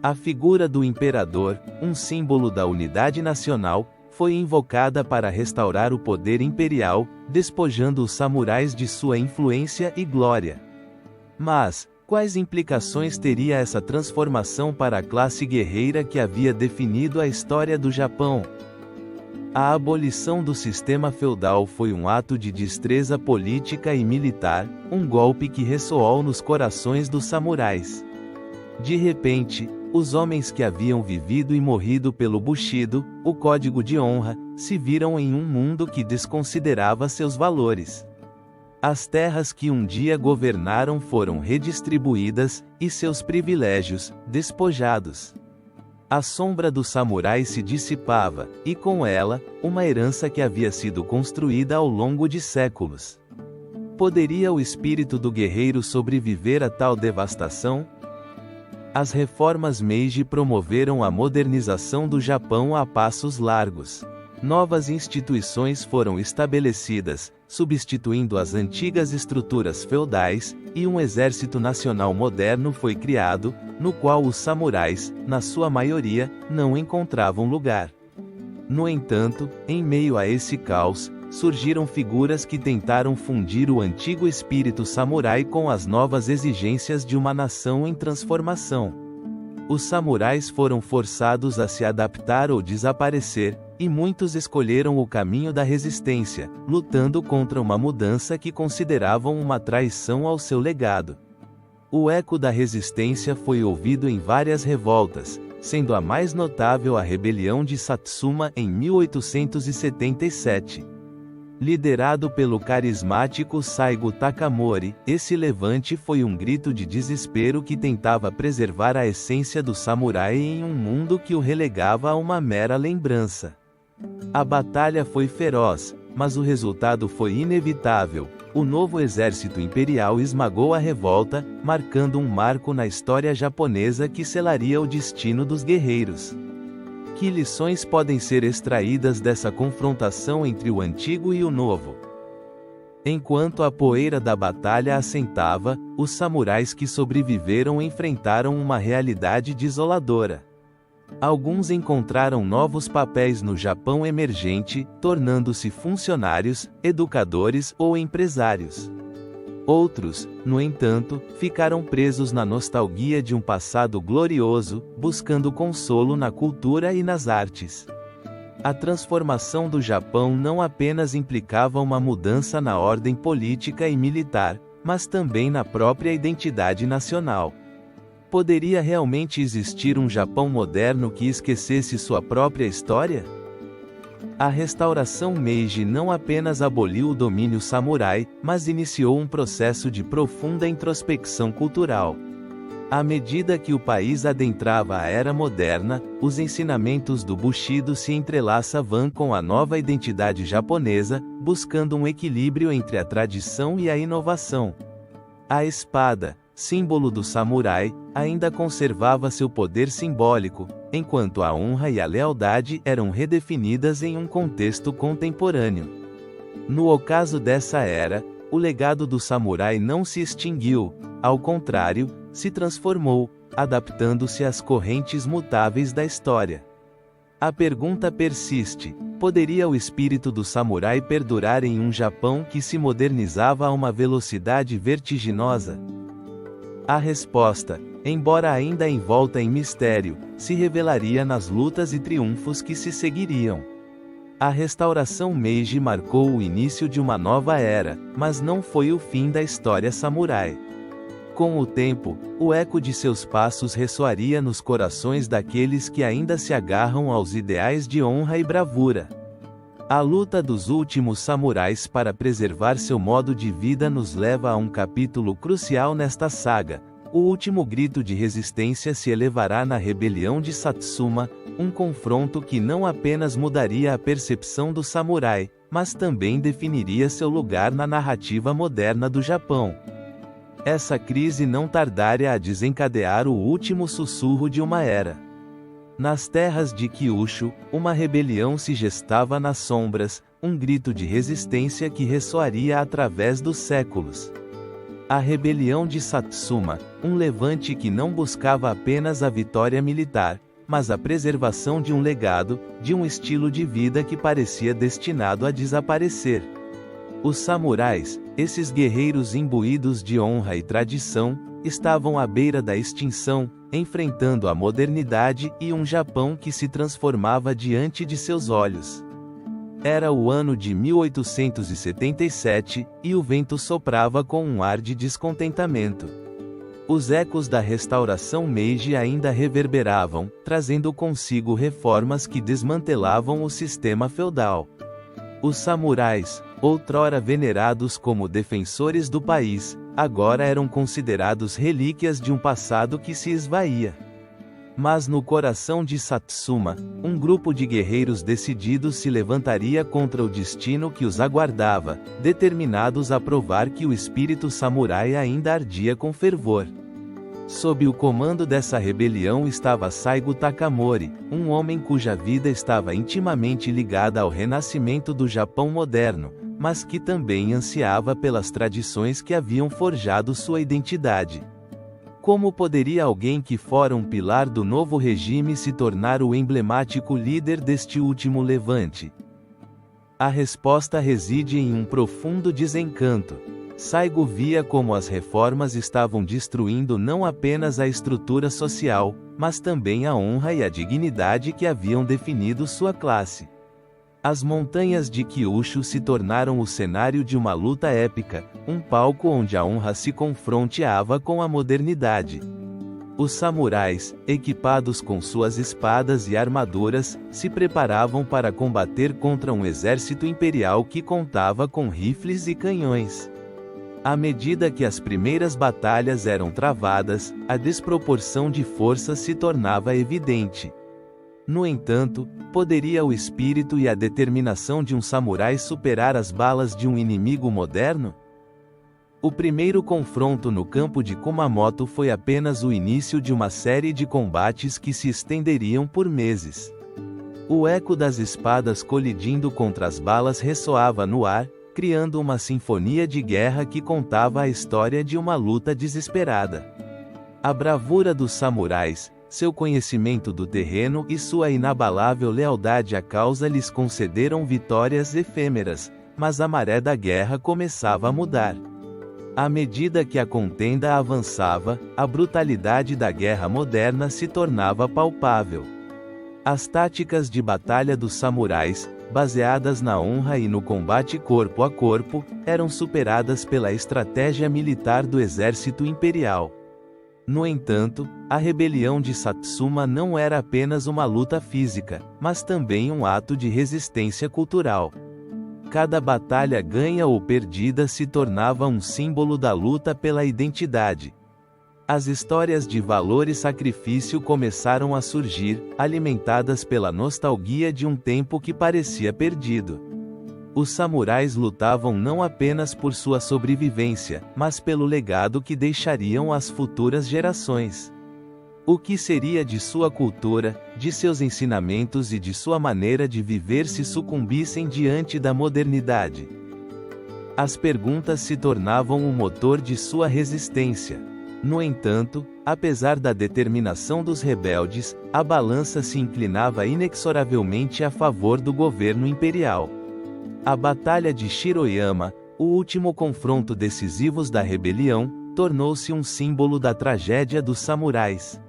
A figura do imperador, um símbolo da unidade nacional, foi invocada para restaurar o poder imperial, despojando os samurais de sua influência e glória. Mas, quais implicações teria essa transformação para a classe guerreira que havia definido a história do Japão? A abolição do sistema feudal foi um ato de destreza política e militar, um golpe que ressoou nos corações dos samurais. De repente, os homens que haviam vivido e morrido pelo Bushido, o código de honra, se viram em um mundo que desconsiderava seus valores. As terras que um dia governaram foram redistribuídas, e seus privilégios, despojados. A sombra do samurai se dissipava, e com ela, uma herança que havia sido construída ao longo de séculos. Poderia o espírito do guerreiro sobreviver a tal devastação? As reformas Meiji promoveram a modernização do Japão a passos largos. Novas instituições foram estabelecidas, substituindo as antigas estruturas feudais, e um exército nacional moderno foi criado, no qual os samurais, na sua maioria, não encontravam lugar. No entanto, em meio a esse caos, surgiram figuras que tentaram fundir o antigo espírito samurai com as novas exigências de uma nação em transformação. Os samurais foram forçados a se adaptar ou desaparecer, e muitos escolheram o caminho da resistência, lutando contra uma mudança que consideravam uma traição ao seu legado. O eco da resistência foi ouvido em várias revoltas, sendo a mais notável a rebelião de Satsuma em 1877. Liderado pelo carismático Saigo Takamori, esse levante foi um grito de desespero que tentava preservar a essência do samurai em um mundo que o relegava a uma mera lembrança. A batalha foi feroz, mas o resultado foi inevitável. O novo exército imperial esmagou a revolta, marcando um marco na história japonesa que selaria o destino dos guerreiros. Que lições podem ser extraídas dessa confrontação entre o antigo e o novo? Enquanto a poeira da batalha assentava, os samurais que sobreviveram enfrentaram uma realidade desoladora. Alguns encontraram novos papéis no Japão emergente, tornando-se funcionários, educadores ou empresários. Outros, no entanto, ficaram presos na nostalgia de um passado glorioso, buscando consolo na cultura e nas artes. A transformação do Japão não apenas implicava uma mudança na ordem política e militar, mas também na própria identidade nacional. Poderia realmente existir um Japão moderno que esquecesse sua própria história? A restauração Meiji não apenas aboliu o domínio samurai, mas iniciou um processo de profunda introspecção cultural. À medida que o país adentrava a era moderna, os ensinamentos do Bushido se entrelaçavam com a nova identidade japonesa, buscando um equilíbrio entre a tradição e a inovação. A espada, símbolo do samurai, ainda conservava seu poder simbólico, enquanto a honra e a lealdade eram redefinidas em um contexto contemporâneo. No ocaso dessa era, o legado do samurai não se extinguiu, ao contrário, se transformou, adaptando-se às correntes mutáveis da história. A pergunta persiste: poderia o espírito do samurai perdurar em um Japão que se modernizava a uma velocidade vertiginosa? A resposta, embora ainda envolta em mistério, se revelaria nas lutas e triunfos que se seguiriam. A restauração Meiji marcou o início de uma nova era, mas não foi o fim da história samurai. Com o tempo, o eco de seus passos ressoaria nos corações daqueles que ainda se agarram aos ideais de honra e bravura. A luta dos últimos samurais para preservar seu modo de vida nos leva a um capítulo crucial nesta saga. O último grito de resistência se elevará na rebelião de Satsuma, um confronto que não apenas mudaria a percepção do samurai, mas também definiria seu lugar na narrativa moderna do Japão. Essa crise não tardaria a desencadear o último sussurro de uma era. Nas terras de Kyushu, uma rebelião se gestava nas sombras, um grito de resistência que ressoaria através dos séculos. A rebelião de Satsuma, um levante que não buscava apenas a vitória militar, mas a preservação de um legado, de um estilo de vida que parecia destinado a desaparecer. Os samurais, esses guerreiros imbuídos de honra e tradição, estavam à beira da extinção, enfrentando a modernidade e um Japão que se transformava diante de seus olhos. Era o ano de 1877, e o vento soprava com um ar de descontentamento. Os ecos da restauração Meiji ainda reverberavam, trazendo consigo reformas que desmantelavam o sistema feudal. Os samurais, outrora venerados como defensores do país, agora eram considerados relíquias de um passado que se esvaía. Mas no coração de Satsuma, um grupo de guerreiros decididos se levantaria contra o destino que os aguardava, determinados a provar que o espírito samurai ainda ardia com fervor. Sob o comando dessa rebelião estava Saigo Takamori, um homem cuja vida estava intimamente ligada ao renascimento do Japão moderno, mas que também ansiava pelas tradições que haviam forjado sua identidade. Como poderia alguém que fora um pilar do novo regime se tornar o emblemático líder deste último levante? A resposta reside em um profundo desencanto. Saigo via como as reformas estavam destruindo não apenas a estrutura social, mas também a honra e a dignidade que haviam definido sua classe. As montanhas de Kyushu se tornaram o cenário de uma luta épica, um palco onde a honra se confronteava com a modernidade. Os samurais, equipados com suas espadas e armaduras, se preparavam para combater contra um exército imperial que contava com rifles e canhões. À medida que as primeiras batalhas eram travadas, a desproporção de forças se tornava evidente. No entanto, poderia o espírito e a determinação de um samurai superar as balas de um inimigo moderno? O primeiro confronto no campo de Kumamoto foi apenas o início de uma série de combates que se estenderiam por meses. O eco das espadas colidindo contra as balas ressoava no ar, criando uma sinfonia de guerra que contava a história de uma luta desesperada. A bravura dos samurais, seu conhecimento do terreno e sua inabalável lealdade à causa lhes concederam vitórias efêmeras, mas a maré da guerra começava a mudar. À medida que a contenda avançava, a brutalidade da guerra moderna se tornava palpável. As táticas de batalha dos samurais, baseadas na honra e no combate corpo a corpo, eram superadas pela estratégia militar do exército imperial. No entanto, a rebelião de Satsuma não era apenas uma luta física, mas também um ato de resistência cultural. Cada batalha ganha ou perdida se tornava um símbolo da luta pela identidade. As histórias de valor e sacrifício começaram a surgir, alimentadas pela nostalgia de um tempo que parecia perdido. Os samurais lutavam não apenas por sua sobrevivência, mas pelo legado que deixariam às futuras gerações. O que seria de sua cultura, de seus ensinamentos e de sua maneira de viver se sucumbissem diante da modernidade? As perguntas se tornavam o motor de sua resistência. No entanto, apesar da determinação dos rebeldes, a balança se inclinava inexoravelmente a favor do governo imperial. A Batalha de Shiroyama, o último confronto decisivo da rebelião, tornou-se um símbolo da tragédia dos samurais.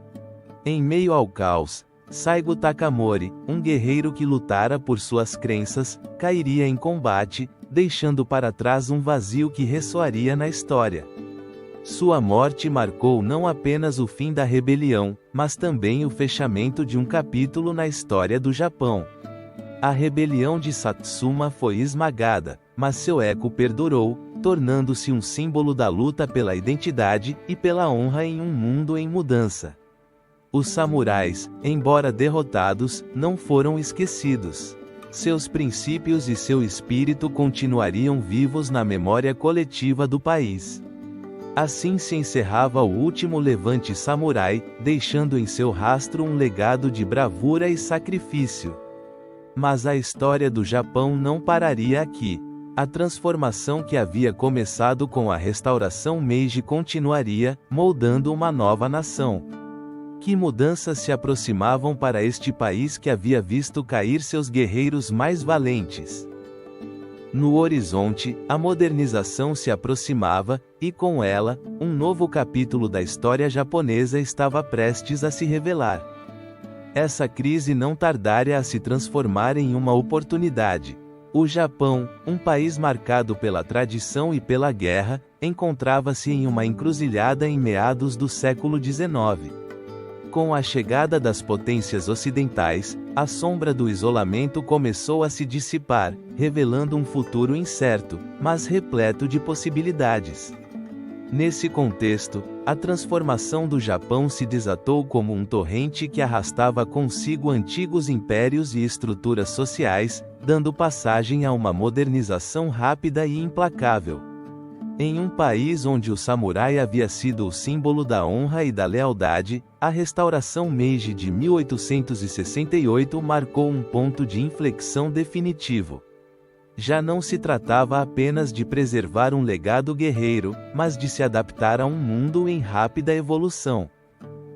Em meio ao caos, Saigo Takamori, um guerreiro que lutara por suas crenças, cairia em combate, deixando para trás um vazio que ressoaria na história. Sua morte marcou não apenas o fim da rebelião, mas também o fechamento de um capítulo na história do Japão. A rebelião de Satsuma foi esmagada, mas seu eco perdurou, tornando-se um símbolo da luta pela identidade e pela honra em um mundo em mudança. Os samurais, embora derrotados, não foram esquecidos. Seus princípios e seu espírito continuariam vivos na memória coletiva do país. Assim se encerrava o último levante samurai, deixando em seu rastro um legado de bravura e sacrifício. Mas a história do Japão não pararia aqui. A transformação que havia começado com a restauração Meiji continuaria, moldando uma nova nação. Que mudanças se aproximavam para este país que havia visto cair seus guerreiros mais valentes? No horizonte, a modernização se aproximava, e com ela, um novo capítulo da história japonesa estava prestes a se revelar. Essa crise não tardaria a se transformar em uma oportunidade. O Japão, um país marcado pela tradição e pela guerra, encontrava-se em uma encruzilhada em meados do século XIX. Com a chegada das potências ocidentais, a sombra do isolamento começou a se dissipar, revelando um futuro incerto, mas repleto de possibilidades. Nesse contexto, a transformação do Japão se desatou como um torrente que arrastava consigo antigos impérios e estruturas sociais, dando passagem a uma modernização rápida e implacável. Em um país onde o samurai havia sido o símbolo da honra e da lealdade, a restauração Meiji de 1868 marcou um ponto de inflexão definitivo. Já não se tratava apenas de preservar um legado guerreiro, mas de se adaptar a um mundo em rápida evolução.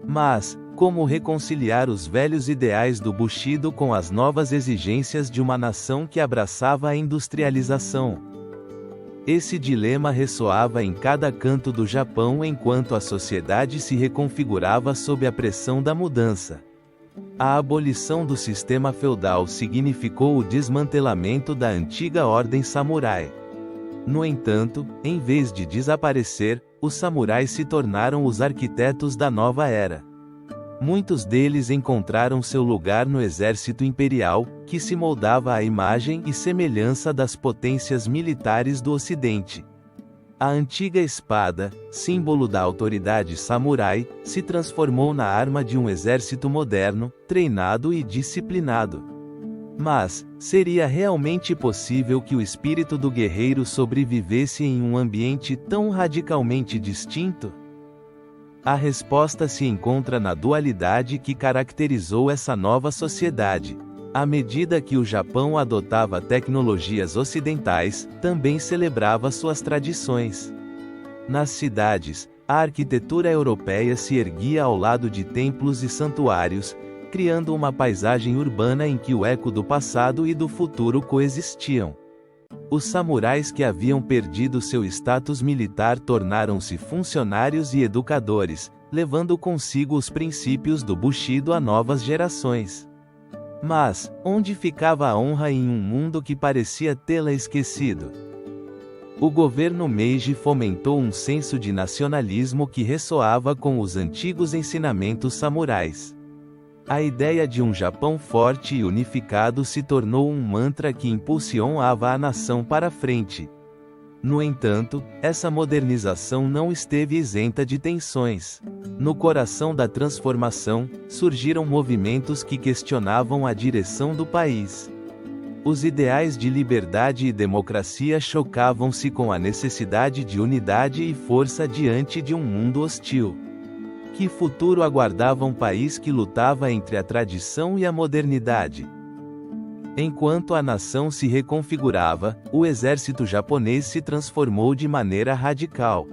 Mas, como reconciliar os velhos ideais do Bushido com as novas exigências de uma nação que abraçava a industrialização? Esse dilema ressoava em cada canto do Japão enquanto a sociedade se reconfigurava sob a pressão da mudança. A abolição do sistema feudal significou o desmantelamento da antiga ordem samurai. No entanto, em vez de desaparecer, os samurais se tornaram os arquitetos da nova era. Muitos deles encontraram seu lugar no exército imperial, que se moldava à imagem e semelhança das potências militares do Ocidente. A antiga espada, símbolo da autoridade samurai, se transformou na arma de um exército moderno, treinado e disciplinado. Mas, seria realmente possível que o espírito do guerreiro sobrevivesse em um ambiente tão radicalmente distinto? A resposta se encontra na dualidade que caracterizou essa nova sociedade. À medida que o Japão adotava tecnologias ocidentais, também celebrava suas tradições. Nas cidades, a arquitetura europeia se erguia ao lado de templos e santuários, criando uma paisagem urbana em que o eco do passado e do futuro coexistiam. Os samurais que haviam perdido seu status militar tornaram-se funcionários e educadores, levando consigo os princípios do Bushido a novas gerações. Mas, onde ficava a honra em um mundo que parecia tê-la esquecido? O governo Meiji fomentou um senso de nacionalismo que ressoava com os antigos ensinamentos samurais. A ideia de um Japão forte e unificado se tornou um mantra que impulsionava a nação para frente. No entanto, essa modernização não esteve isenta de tensões. No coração da transformação, surgiram movimentos que questionavam a direção do país. Os ideais de liberdade e democracia chocavam-se com a necessidade de unidade e força diante de um mundo hostil. Que futuro aguardava um país que lutava entre a tradição e a modernidade? Enquanto a nação se reconfigurava, o exército japonês se transformou de maneira radical.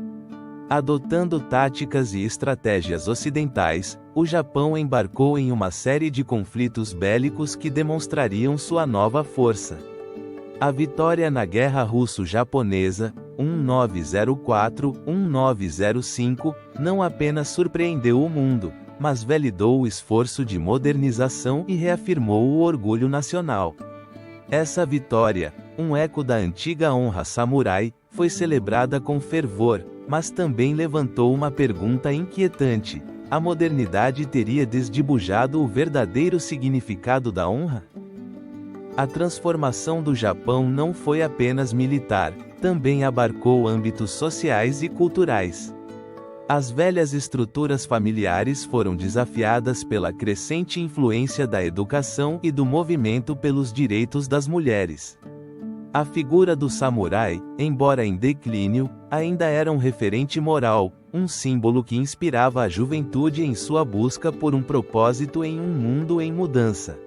Adotando táticas e estratégias ocidentais, o Japão embarcou em uma série de conflitos bélicos que demonstrariam sua nova força. A vitória na Guerra Russo-Japonesa, 1904-1905, não apenas surpreendeu o mundo, mas validou o esforço de modernização e reafirmou o orgulho nacional. Essa vitória, um eco da antiga honra samurai, foi celebrada com fervor, mas também levantou uma pergunta inquietante: a modernidade teria desdibujado o verdadeiro significado da honra? A transformação do Japão não foi apenas militar, também abarcou âmbitos sociais e culturais. As velhas estruturas familiares foram desafiadas pela crescente influência da educação e do movimento pelos direitos das mulheres. A figura do samurai, embora em declínio, ainda era um referente moral, um símbolo que inspirava a juventude em sua busca por um propósito em um mundo em mudança.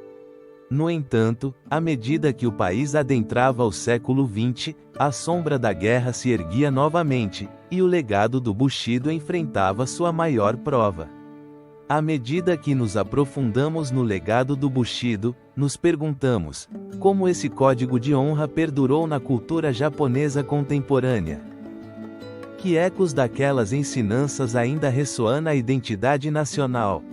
No entanto, à medida que o país adentrava o século XX, a sombra da guerra se erguia novamente, e o legado do Bushido enfrentava sua maior prova. À medida que nos aprofundamos no legado do Bushido, nos perguntamos: como esse código de honra perdurou na cultura japonesa contemporânea? Que ecos daquelas ensinanças ainda ressoam na identidade nacional?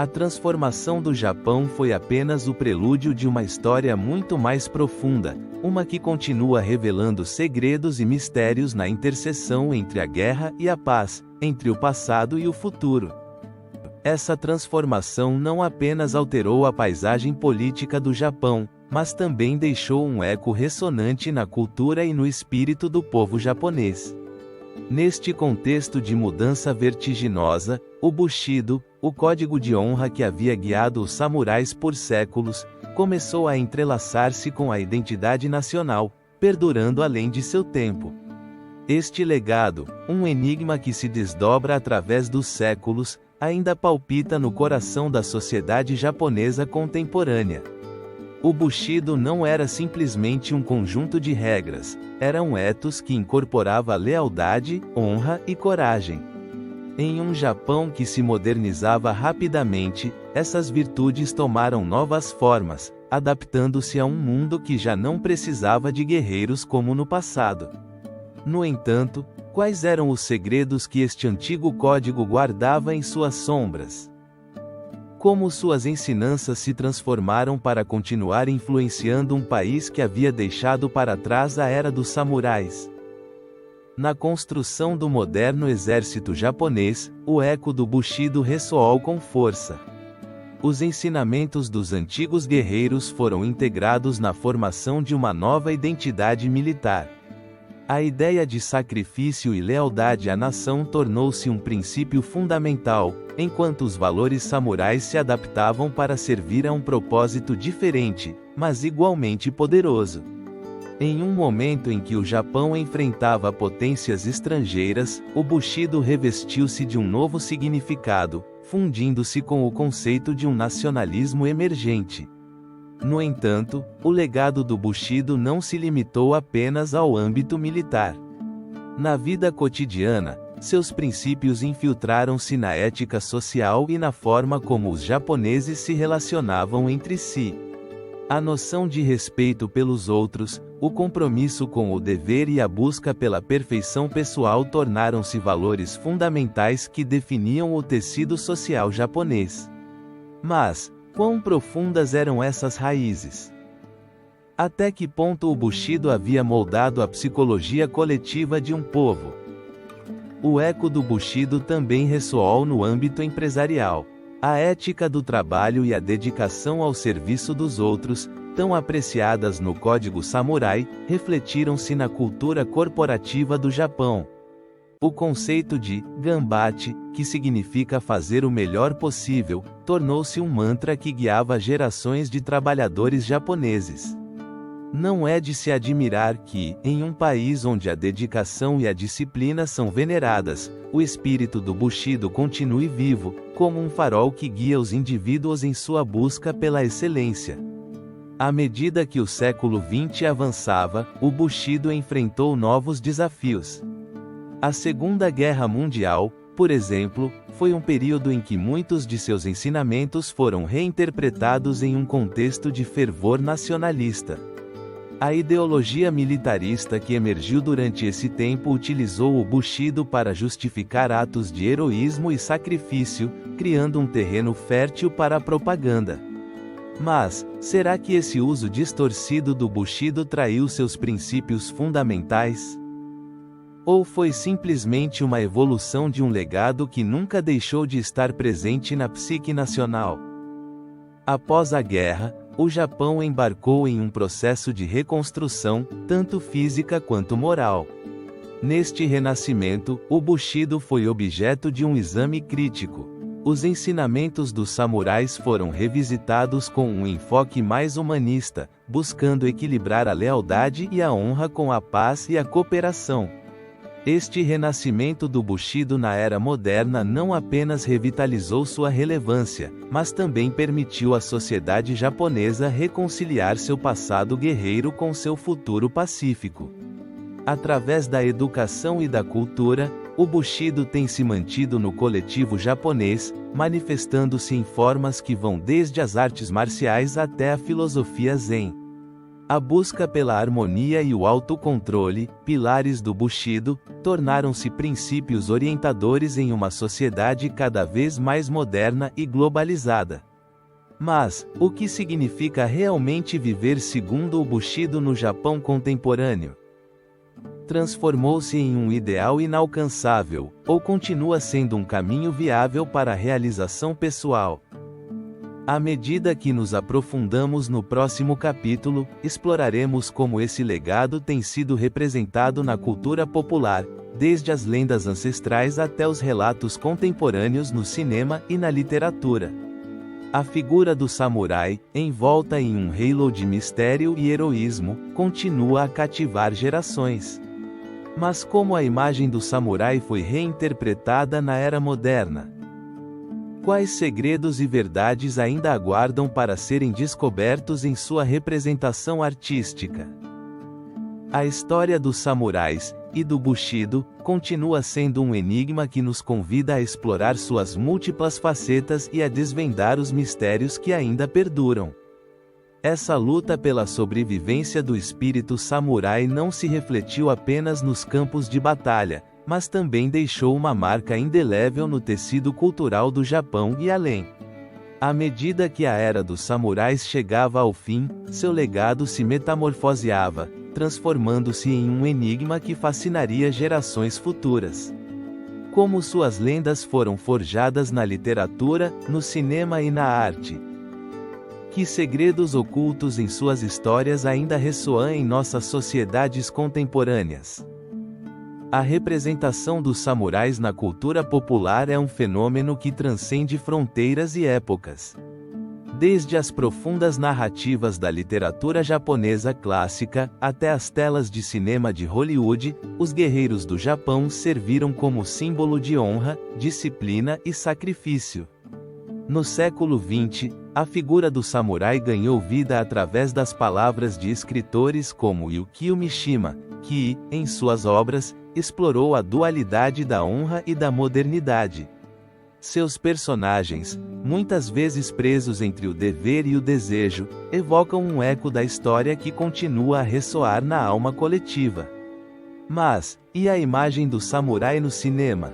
A transformação do Japão foi apenas o prelúdio de uma história muito mais profunda, uma que continua revelando segredos e mistérios na interseção entre a guerra e a paz, entre o passado e o futuro. Essa transformação não apenas alterou a paisagem política do Japão, mas também deixou um eco ressonante na cultura e no espírito do povo japonês. Neste contexto de mudança vertiginosa, o Bushido, o código de honra que havia guiado os samurais por séculos, começou a entrelaçar-se com a identidade nacional, perdurando além de seu tempo. Este legado, um enigma que se desdobra através dos séculos, ainda palpita no coração da sociedade japonesa contemporânea. O Bushido não era simplesmente um conjunto de regras, era um ethos que incorporava lealdade, honra e coragem. Em um Japão que se modernizava rapidamente, essas virtudes tomaram novas formas, adaptando-se a um mundo que já não precisava de guerreiros como no passado. No entanto, quais eram os segredos que este antigo código guardava em suas sombras? Como suas ensinanças se transformaram para continuar influenciando um país que havia deixado para trás a era dos samurais? Na construção do moderno exército japonês, o eco do Bushido ressoou com força. Os ensinamentos dos antigos guerreiros foram integrados na formação de uma nova identidade militar. A ideia de sacrifício e lealdade à nação tornou-se um princípio fundamental, enquanto os valores samurais se adaptavam para servir a um propósito diferente, mas igualmente poderoso. Em um momento em que o Japão enfrentava potências estrangeiras, o Bushido revestiu-se de um novo significado, fundindo-se com o conceito de um nacionalismo emergente. No entanto, o legado do Bushido não se limitou apenas ao âmbito militar. Na vida cotidiana, seus princípios infiltraram-se na ética social e na forma como os japoneses se relacionavam entre si. A noção de respeito pelos outros, o compromisso com o dever e a busca pela perfeição pessoal tornaram-se valores fundamentais que definiam o tecido social japonês. Mas, quão profundas eram essas raízes? Até que ponto o Bushido havia moldado a psicologia coletiva de um povo? O eco do Bushido também ressoou no âmbito empresarial. A ética do trabalho e a dedicação ao serviço dos outros, tão apreciadas no Código Samurai, refletiram-se na cultura corporativa do Japão. O conceito de ganbachi, que significa fazer o melhor possível, tornou-se um mantra que guiava gerações de trabalhadores japoneses. Não é de se admirar que, em um país onde a dedicação e a disciplina são veneradas, o espírito do Bushido continue vivo, como um farol que guia os indivíduos em sua busca pela excelência. À medida que o século XX avançava, o Bushido enfrentou novos desafios. A Segunda Guerra Mundial, por exemplo, foi um período em que muitos de seus ensinamentos foram reinterpretados em um contexto de fervor nacionalista. A ideologia militarista que emergiu durante esse tempo utilizou o Bushido para justificar atos de heroísmo e sacrifício, criando um terreno fértil para a propaganda. Mas, será que esse uso distorcido do Bushido traiu seus princípios fundamentais? Ou foi simplesmente uma evolução de um legado que nunca deixou de estar presente na psique nacional? Após a guerra, o Japão embarcou em um processo de reconstrução, tanto física quanto moral. Neste renascimento, o Bushido foi objeto de um exame crítico. Os ensinamentos dos samurais foram revisitados com um enfoque mais humanista, buscando equilibrar a lealdade e a honra com a paz e a cooperação. Este renascimento do Bushido na era moderna não apenas revitalizou sua relevância, mas também permitiu à sociedade japonesa reconciliar seu passado guerreiro com seu futuro pacífico. Através da educação e da cultura, o Bushido tem se mantido no coletivo japonês, manifestando-se em formas que vão desde as artes marciais até a filosofia Zen. A busca pela harmonia e o autocontrole, pilares do Bushido, tornaram-se princípios orientadores em uma sociedade cada vez mais moderna e globalizada. Mas, o que significa realmente viver segundo o Bushido no Japão contemporâneo? Transformou-se em um ideal inalcançável, ou continua sendo um caminho viável para a realização pessoal? À medida que nos aprofundamos no próximo capítulo, exploraremos como esse legado tem sido representado na cultura popular, desde as lendas ancestrais até os relatos contemporâneos no cinema e na literatura. A figura do samurai, envolta em um halo de mistério e heroísmo, continua a cativar gerações. Mas como a imagem do samurai foi reinterpretada na era moderna? Quais segredos e verdades ainda aguardam para serem descobertos em sua representação artística? A história dos samurais, e do Bushido, continua sendo um enigma que nos convida a explorar suas múltiplas facetas e a desvendar os mistérios que ainda perduram. Essa luta pela sobrevivência do espírito samurai não se refletiu apenas nos campos de batalha, mas também deixou uma marca indelével no tecido cultural do Japão e além. À medida que a era dos samurais chegava ao fim, seu legado se metamorfoseava, transformando-se em um enigma que fascinaria gerações futuras. Como suas lendas foram forjadas na literatura, no cinema e na arte? Que segredos ocultos em suas histórias ainda ressoam em nossas sociedades contemporâneas? A representação dos samurais na cultura popular é um fenômeno que transcende fronteiras e épocas. Desde as profundas narrativas da literatura japonesa clássica, até as telas de cinema de Hollywood, os guerreiros do Japão serviram como símbolo de honra, disciplina e sacrifício. No século XX, a figura do samurai ganhou vida através das palavras de escritores como Yukio Mishima, que, em suas obras, explorou a dualidade da honra e da modernidade. Seus personagens, muitas vezes presos entre o dever e o desejo, evocam um eco da história que continua a ressoar na alma coletiva. Mas, e a imagem do samurai no cinema?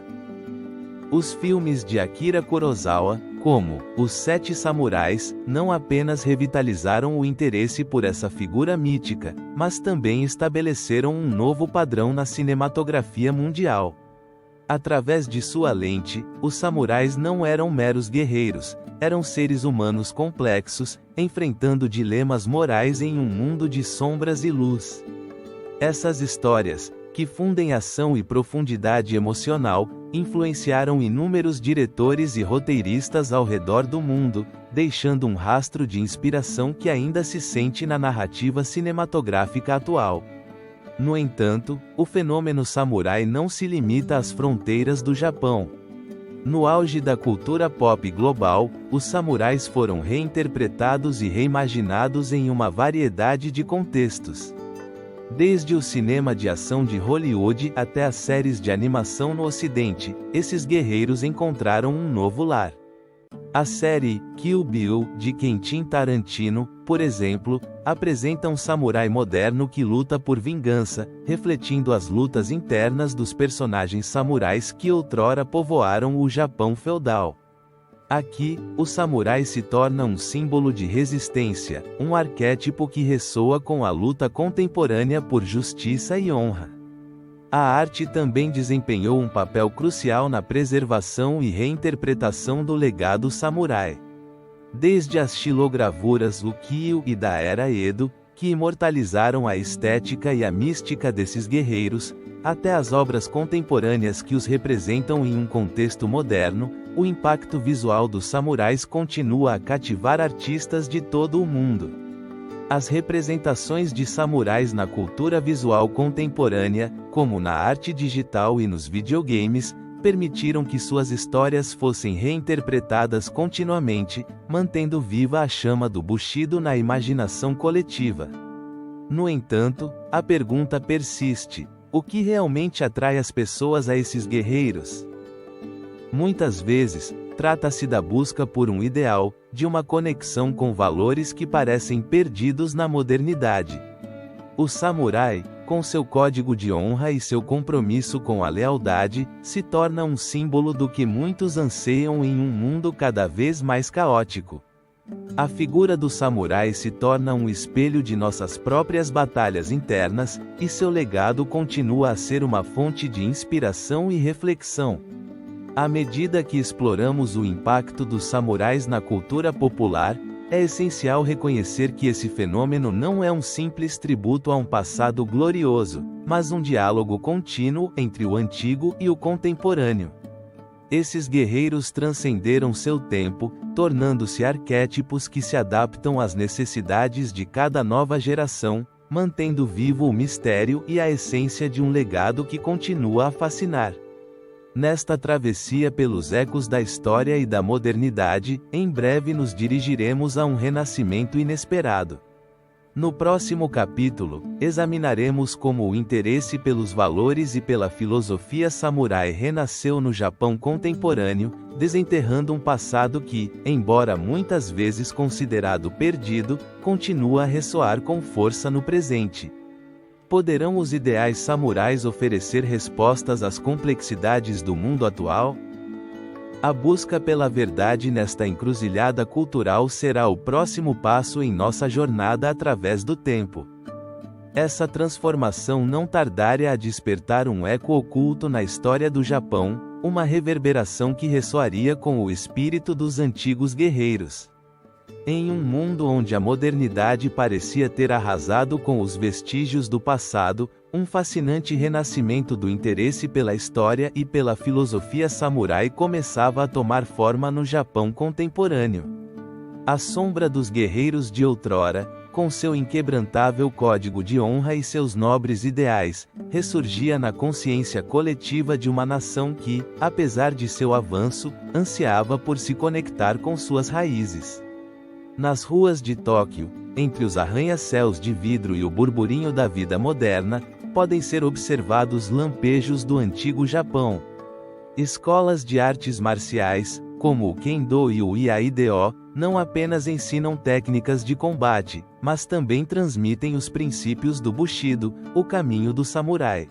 Os filmes de Akira Kurosawa, como Os Sete Samurais, não apenas revitalizaram o interesse por essa figura mítica, mas também estabeleceram um novo padrão na cinematografia mundial. Através de sua lente, os samurais não eram meros guerreiros, eram seres humanos complexos, enfrentando dilemas morais em um mundo de sombras e luz. Essas histórias, que fundem ação e profundidade emocional, influenciaram inúmeros diretores e roteiristas ao redor do mundo, deixando um rastro de inspiração que ainda se sente na narrativa cinematográfica atual. No entanto, o fenômeno samurai não se limita às fronteiras do Japão. No auge da cultura pop global, os samurais foram reinterpretados e reimaginados em uma variedade de contextos. Desde o cinema de ação de Hollywood até as séries de animação no Ocidente, esses guerreiros encontraram um novo lar. A série Kill Bill, de Quentin Tarantino, por exemplo, apresenta um samurai moderno que luta por vingança, refletindo as lutas internas dos personagens samurais que outrora povoaram o Japão feudal. Aqui, o samurai se torna um símbolo de resistência, um arquétipo que ressoa com a luta contemporânea por justiça e honra. A arte também desempenhou um papel crucial na preservação e reinterpretação do legado samurai. Desde as xilogravuras ukiyo e da era Edo, que imortalizaram a estética e a mística desses guerreiros, até as obras contemporâneas que os representam em um contexto moderno, o impacto visual dos samurais continua a cativar artistas de todo o mundo. As representações de samurais na cultura visual contemporânea, como na arte digital e nos videogames, permitiram que suas histórias fossem reinterpretadas continuamente, mantendo viva a chama do Bushido na imaginação coletiva. No entanto, a pergunta persiste: o que realmente atrai as pessoas a esses guerreiros? Muitas vezes, trata-se da busca por um ideal, de uma conexão com valores que parecem perdidos na modernidade. O samurai, com seu código de honra e seu compromisso com a lealdade, se torna um símbolo do que muitos anseiam em um mundo cada vez mais caótico. A figura do samurai se torna um espelho de nossas próprias batalhas internas, e seu legado continua a ser uma fonte de inspiração e reflexão. À medida que exploramos o impacto dos samurais na cultura popular, é essencial reconhecer que esse fenômeno não é um simples tributo a um passado glorioso, mas um diálogo contínuo entre o antigo e o contemporâneo. Esses guerreiros transcenderam seu tempo, tornando-se arquétipos que se adaptam às necessidades de cada nova geração, mantendo vivo o mistério e a essência de um legado que continua a fascinar. Nesta travessia pelos ecos da história e da modernidade, em breve nos dirigiremos a um renascimento inesperado. No próximo capítulo, examinaremos como o interesse pelos valores e pela filosofia samurai renasceu no Japão contemporâneo, desenterrando um passado que, embora muitas vezes considerado perdido, continua a ressoar com força no presente. Poderão os ideais samurais oferecer respostas às complexidades do mundo atual? A busca pela verdade nesta encruzilhada cultural será o próximo passo em nossa jornada através do tempo. Essa transformação não tardará a despertar um eco oculto na história do Japão, uma reverberação que ressoaria com o espírito dos antigos guerreiros. Em um mundo onde a modernidade parecia ter arrasado com os vestígios do passado, um fascinante renascimento do interesse pela história e pela filosofia samurai começava a tomar forma no Japão contemporâneo. A sombra dos guerreiros de outrora, com seu inquebrantável código de honra e seus nobres ideais, ressurgia na consciência coletiva de uma nação que, apesar de seu avanço, ansiava por se conectar com suas raízes. Nas ruas de Tóquio, entre os arranha-céus de vidro e o burburinho da vida moderna, podem ser observados lampejos do antigo Japão. Escolas de artes marciais, como o Kendo e o Iaido, não apenas ensinam técnicas de combate, mas também transmitem os princípios do Bushido, o caminho do samurai.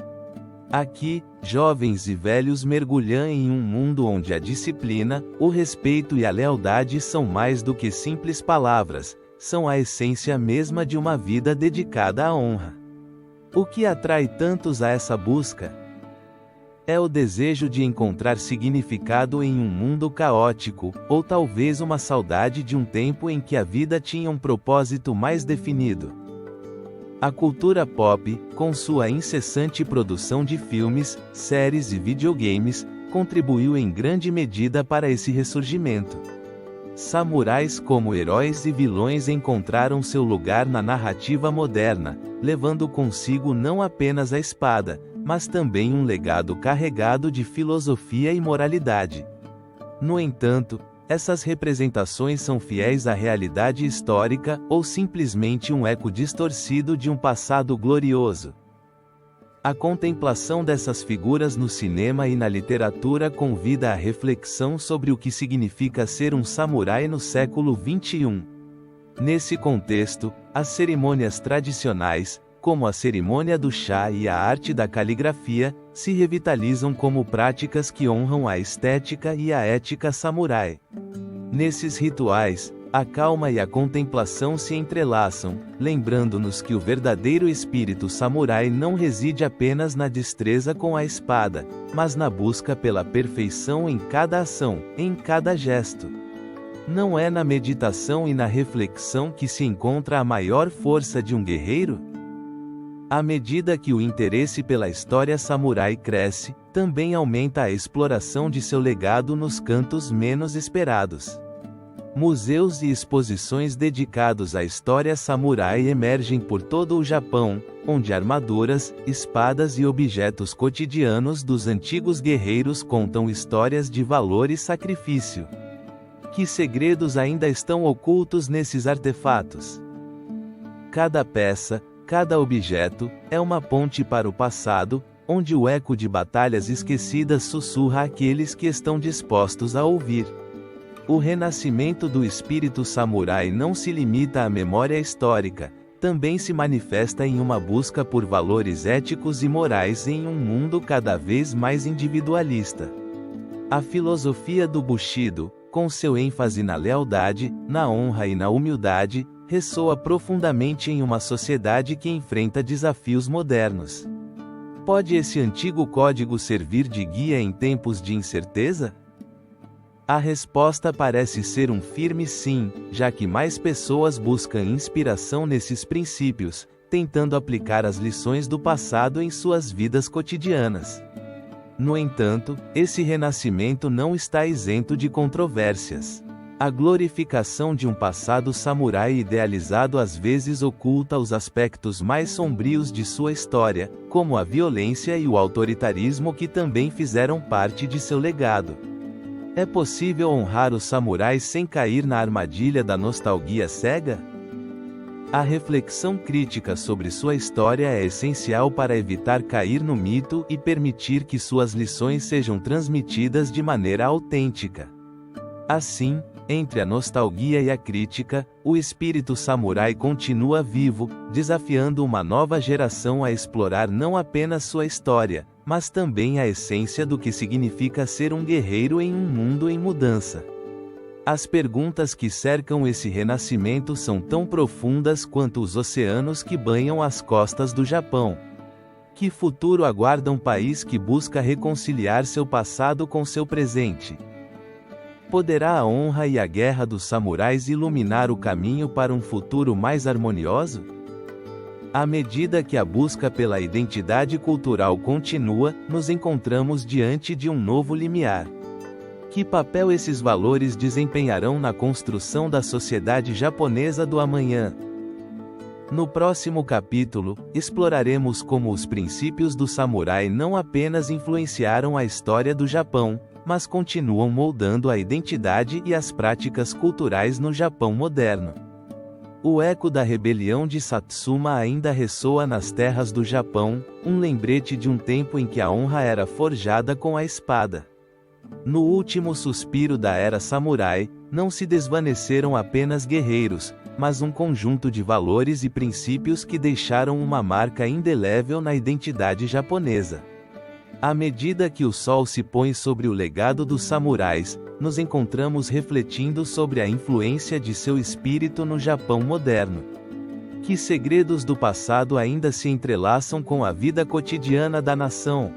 Aqui, jovens e velhos mergulham em um mundo onde a disciplina, o respeito e a lealdade são mais do que simples palavras, são a essência mesma de uma vida dedicada à honra. O que atrai tantos a essa busca? É o desejo de encontrar significado em um mundo caótico, ou talvez uma saudade de um tempo em que a vida tinha um propósito mais definido. A cultura pop, com sua incessante produção de filmes, séries e videogames, contribuiu em grande medida para esse ressurgimento. Samurais como heróis e vilões encontraram seu lugar na narrativa moderna, levando consigo não apenas a espada, mas também um legado carregado de filosofia e moralidade. No entanto, essas representações são fiéis à realidade histórica ou simplesmente um eco distorcido de um passado glorioso? A contemplação dessas figuras no cinema e na literatura convida à reflexão sobre o que significa ser um samurai no século XXI. Nesse contexto, as cerimônias tradicionais, como a cerimônia do chá e a arte da caligrafia, se revitalizam como práticas que honram a estética e a ética samurai. Nesses rituais, a calma e a contemplação se entrelaçam, lembrando-nos que o verdadeiro espírito samurai não reside apenas na destreza com a espada, mas na busca pela perfeição em cada ação, em cada gesto. Não é na meditação e na reflexão que se encontra a maior força de um guerreiro? À medida que o interesse pela história samurai cresce, também aumenta a exploração de seu legado nos cantos menos esperados. Museus e exposições dedicados à história samurai emergem por todo o Japão, onde armaduras, espadas e objetos cotidianos dos antigos guerreiros contam histórias de valor e sacrifício. Que segredos ainda estão ocultos nesses artefatos? Cada peça, cada objeto, é uma ponte para o passado, onde o eco de batalhas esquecidas sussurra àqueles que estão dispostos a ouvir. O renascimento do espírito samurai não se limita à memória histórica, também se manifesta em uma busca por valores éticos e morais em um mundo cada vez mais individualista. A filosofia do Bushido, com seu ênfase na lealdade, na honra e na humildade, ressoa profundamente em uma sociedade que enfrenta desafios modernos. Pode esse antigo código servir de guia em tempos de incerteza? A resposta parece ser um firme sim, já que mais pessoas buscam inspiração nesses princípios, tentando aplicar as lições do passado em suas vidas cotidianas. No entanto, esse renascimento não está isento de controvérsias. A glorificação de um passado samurai idealizado às vezes oculta os aspectos mais sombrios de sua história, como a violência e o autoritarismo que também fizeram parte de seu legado. É possível honrar os samurais sem cair na armadilha da nostalgia cega? A reflexão crítica sobre sua história é essencial para evitar cair no mito e permitir que suas lições sejam transmitidas de maneira autêntica. Assim, entre a nostalgia e a crítica, o espírito samurai continua vivo, desafiando uma nova geração a explorar não apenas sua história, mas também a essência do que significa ser um guerreiro em um mundo em mudança. As perguntas que cercam esse renascimento são tão profundas quanto os oceanos que banham as costas do Japão. Que futuro aguarda um país que busca reconciliar seu passado com seu presente? Poderá a honra e a guerra dos samurais iluminar o caminho para um futuro mais harmonioso? À medida que a busca pela identidade cultural continua, nos encontramos diante de um novo limiar. Que papel esses valores desempenharão na construção da sociedade japonesa do amanhã? No próximo capítulo, exploraremos como os princípios do samurai não apenas influenciaram a história do Japão, mas continuam moldando a identidade e as práticas culturais no Japão moderno. O eco da rebelião de Satsuma ainda ressoa nas terras do Japão, um lembrete de um tempo em que a honra era forjada com a espada. No último suspiro da era samurai, não se desvaneceram apenas guerreiros, mas um conjunto de valores e princípios que deixaram uma marca indelével na identidade japonesa. À medida que o sol se põe sobre o legado dos samurais, nos encontramos refletindo sobre a influência de seu espírito no Japão moderno. Que segredos do passado ainda se entrelaçam com a vida cotidiana da nação?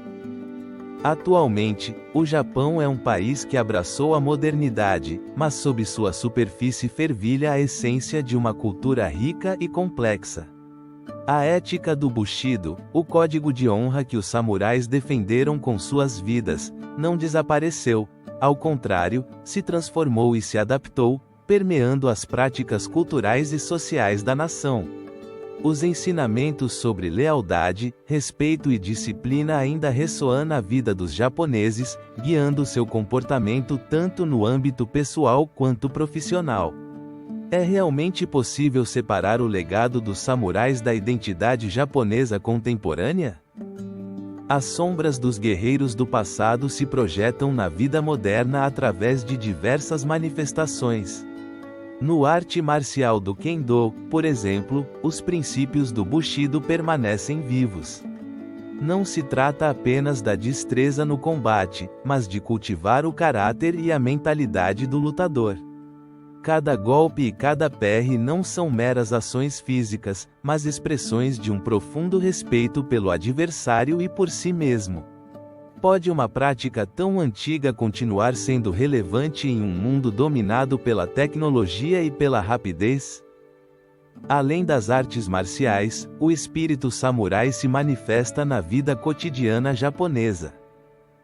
Atualmente, o Japão é um país que abraçou a modernidade, mas sob sua superfície fervilha a essência de uma cultura rica e complexa. A ética do Bushido, o código de honra que os samurais defenderam com suas vidas, não desapareceu, ao contrário, se transformou e se adaptou, permeando as práticas culturais e sociais da nação. Os ensinamentos sobre lealdade, respeito e disciplina ainda ressoam na vida dos japoneses, guiando seu comportamento tanto no âmbito pessoal quanto profissional. É realmente possível separar o legado dos samurais da identidade japonesa contemporânea? As sombras dos guerreiros do passado se projetam na vida moderna através de diversas manifestações. No arte marcial do Kendo, por exemplo, os princípios do Bushido permanecem vivos. Não se trata apenas da destreza no combate, mas de cultivar o caráter e a mentalidade do lutador. Cada golpe e cada perre não são meras ações físicas, mas expressões de um profundo respeito pelo adversário e por si mesmo. Pode uma prática tão antiga continuar sendo relevante em um mundo dominado pela tecnologia e pela rapidez? Além das artes marciais, o espírito samurai se manifesta na vida cotidiana japonesa.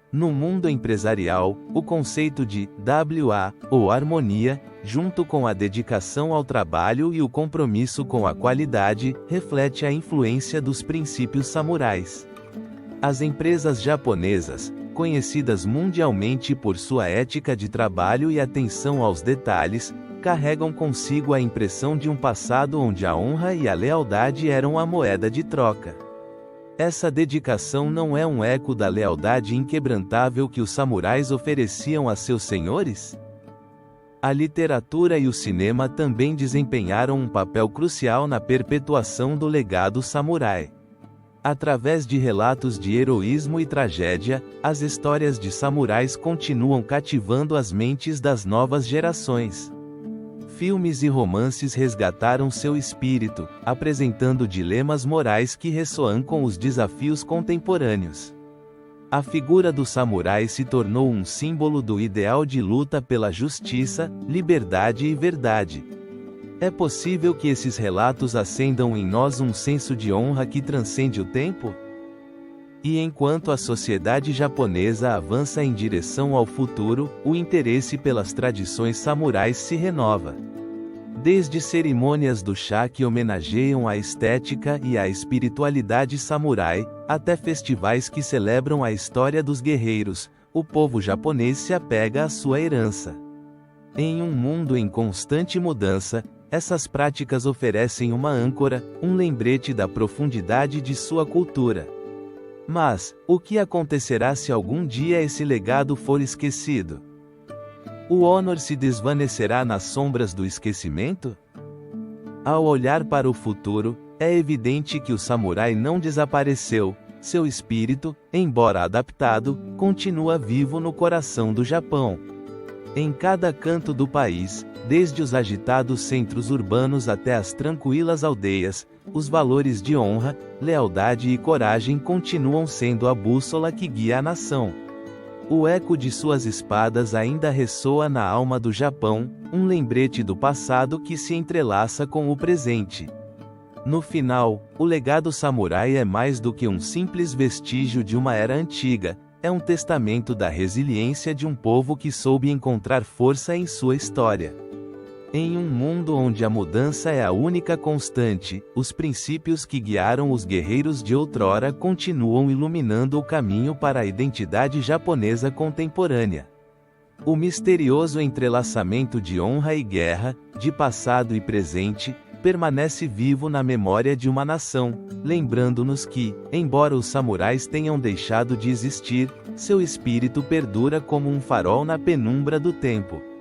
No mundo empresarial, o conceito de WA, ou harmonia, junto com a dedicação ao trabalho e o compromisso com a qualidade, reflete a influência dos princípios samurais. As empresas japonesas, conhecidas mundialmente por sua ética de trabalho e atenção aos detalhes, carregam consigo a impressão de um passado onde a honra e a lealdade eram a moeda de troca. Essa dedicação não é um eco da lealdade inquebrantável que os samurais ofereciam a seus senhores? A literatura e o cinema também desempenharam um papel crucial na perpetuação do legado samurai. Através de relatos de heroísmo e tragédia, as histórias de samurais continuam cativando as mentes das novas gerações. Filmes e romances resgataram seu espírito, apresentando dilemas morais que ressoam com os desafios contemporâneos. A figura do samurai se tornou um símbolo do ideal de luta pela justiça, liberdade e verdade. É possível que esses relatos acendam em nós um senso de honra que transcende o tempo? E enquanto a sociedade japonesa avança em direção ao futuro, o interesse pelas tradições samurais se renova. Desde cerimônias do chá que homenageiam a estética e a espiritualidade samurai, até festivais que celebram a história dos guerreiros, o povo japonês se apega à sua herança. Em um mundo em constante mudança, essas práticas oferecem uma âncora, um lembrete da profundidade de sua cultura. Mas, o que acontecerá se algum dia esse legado for esquecido? O honor se desvanecerá nas sombras do esquecimento? Ao olhar para o futuro, é evidente que o samurai não desapareceu, seu espírito, embora adaptado, continua vivo no coração do Japão. Em cada canto do país, desde os agitados centros urbanos até as tranquilas aldeias, os valores de honra, lealdade e coragem continuam sendo a bússola que guia a nação. O eco de suas espadas ainda ressoa na alma do Japão, um lembrete do passado que se entrelaça com o presente. No final, o legado samurai é mais do que um simples vestígio de uma era antiga, é um testamento da resiliência de um povo que soube encontrar força em sua história. Em um mundo onde a mudança é a única constante, os princípios que guiaram os guerreiros de outrora continuam iluminando o caminho para a identidade japonesa contemporânea. O misterioso entrelaçamento de honra e guerra, de passado e presente, permanece vivo na memória de uma nação, lembrando-nos que, embora os samurais tenham deixado de existir, seu espírito perdura como um farol na penumbra do tempo.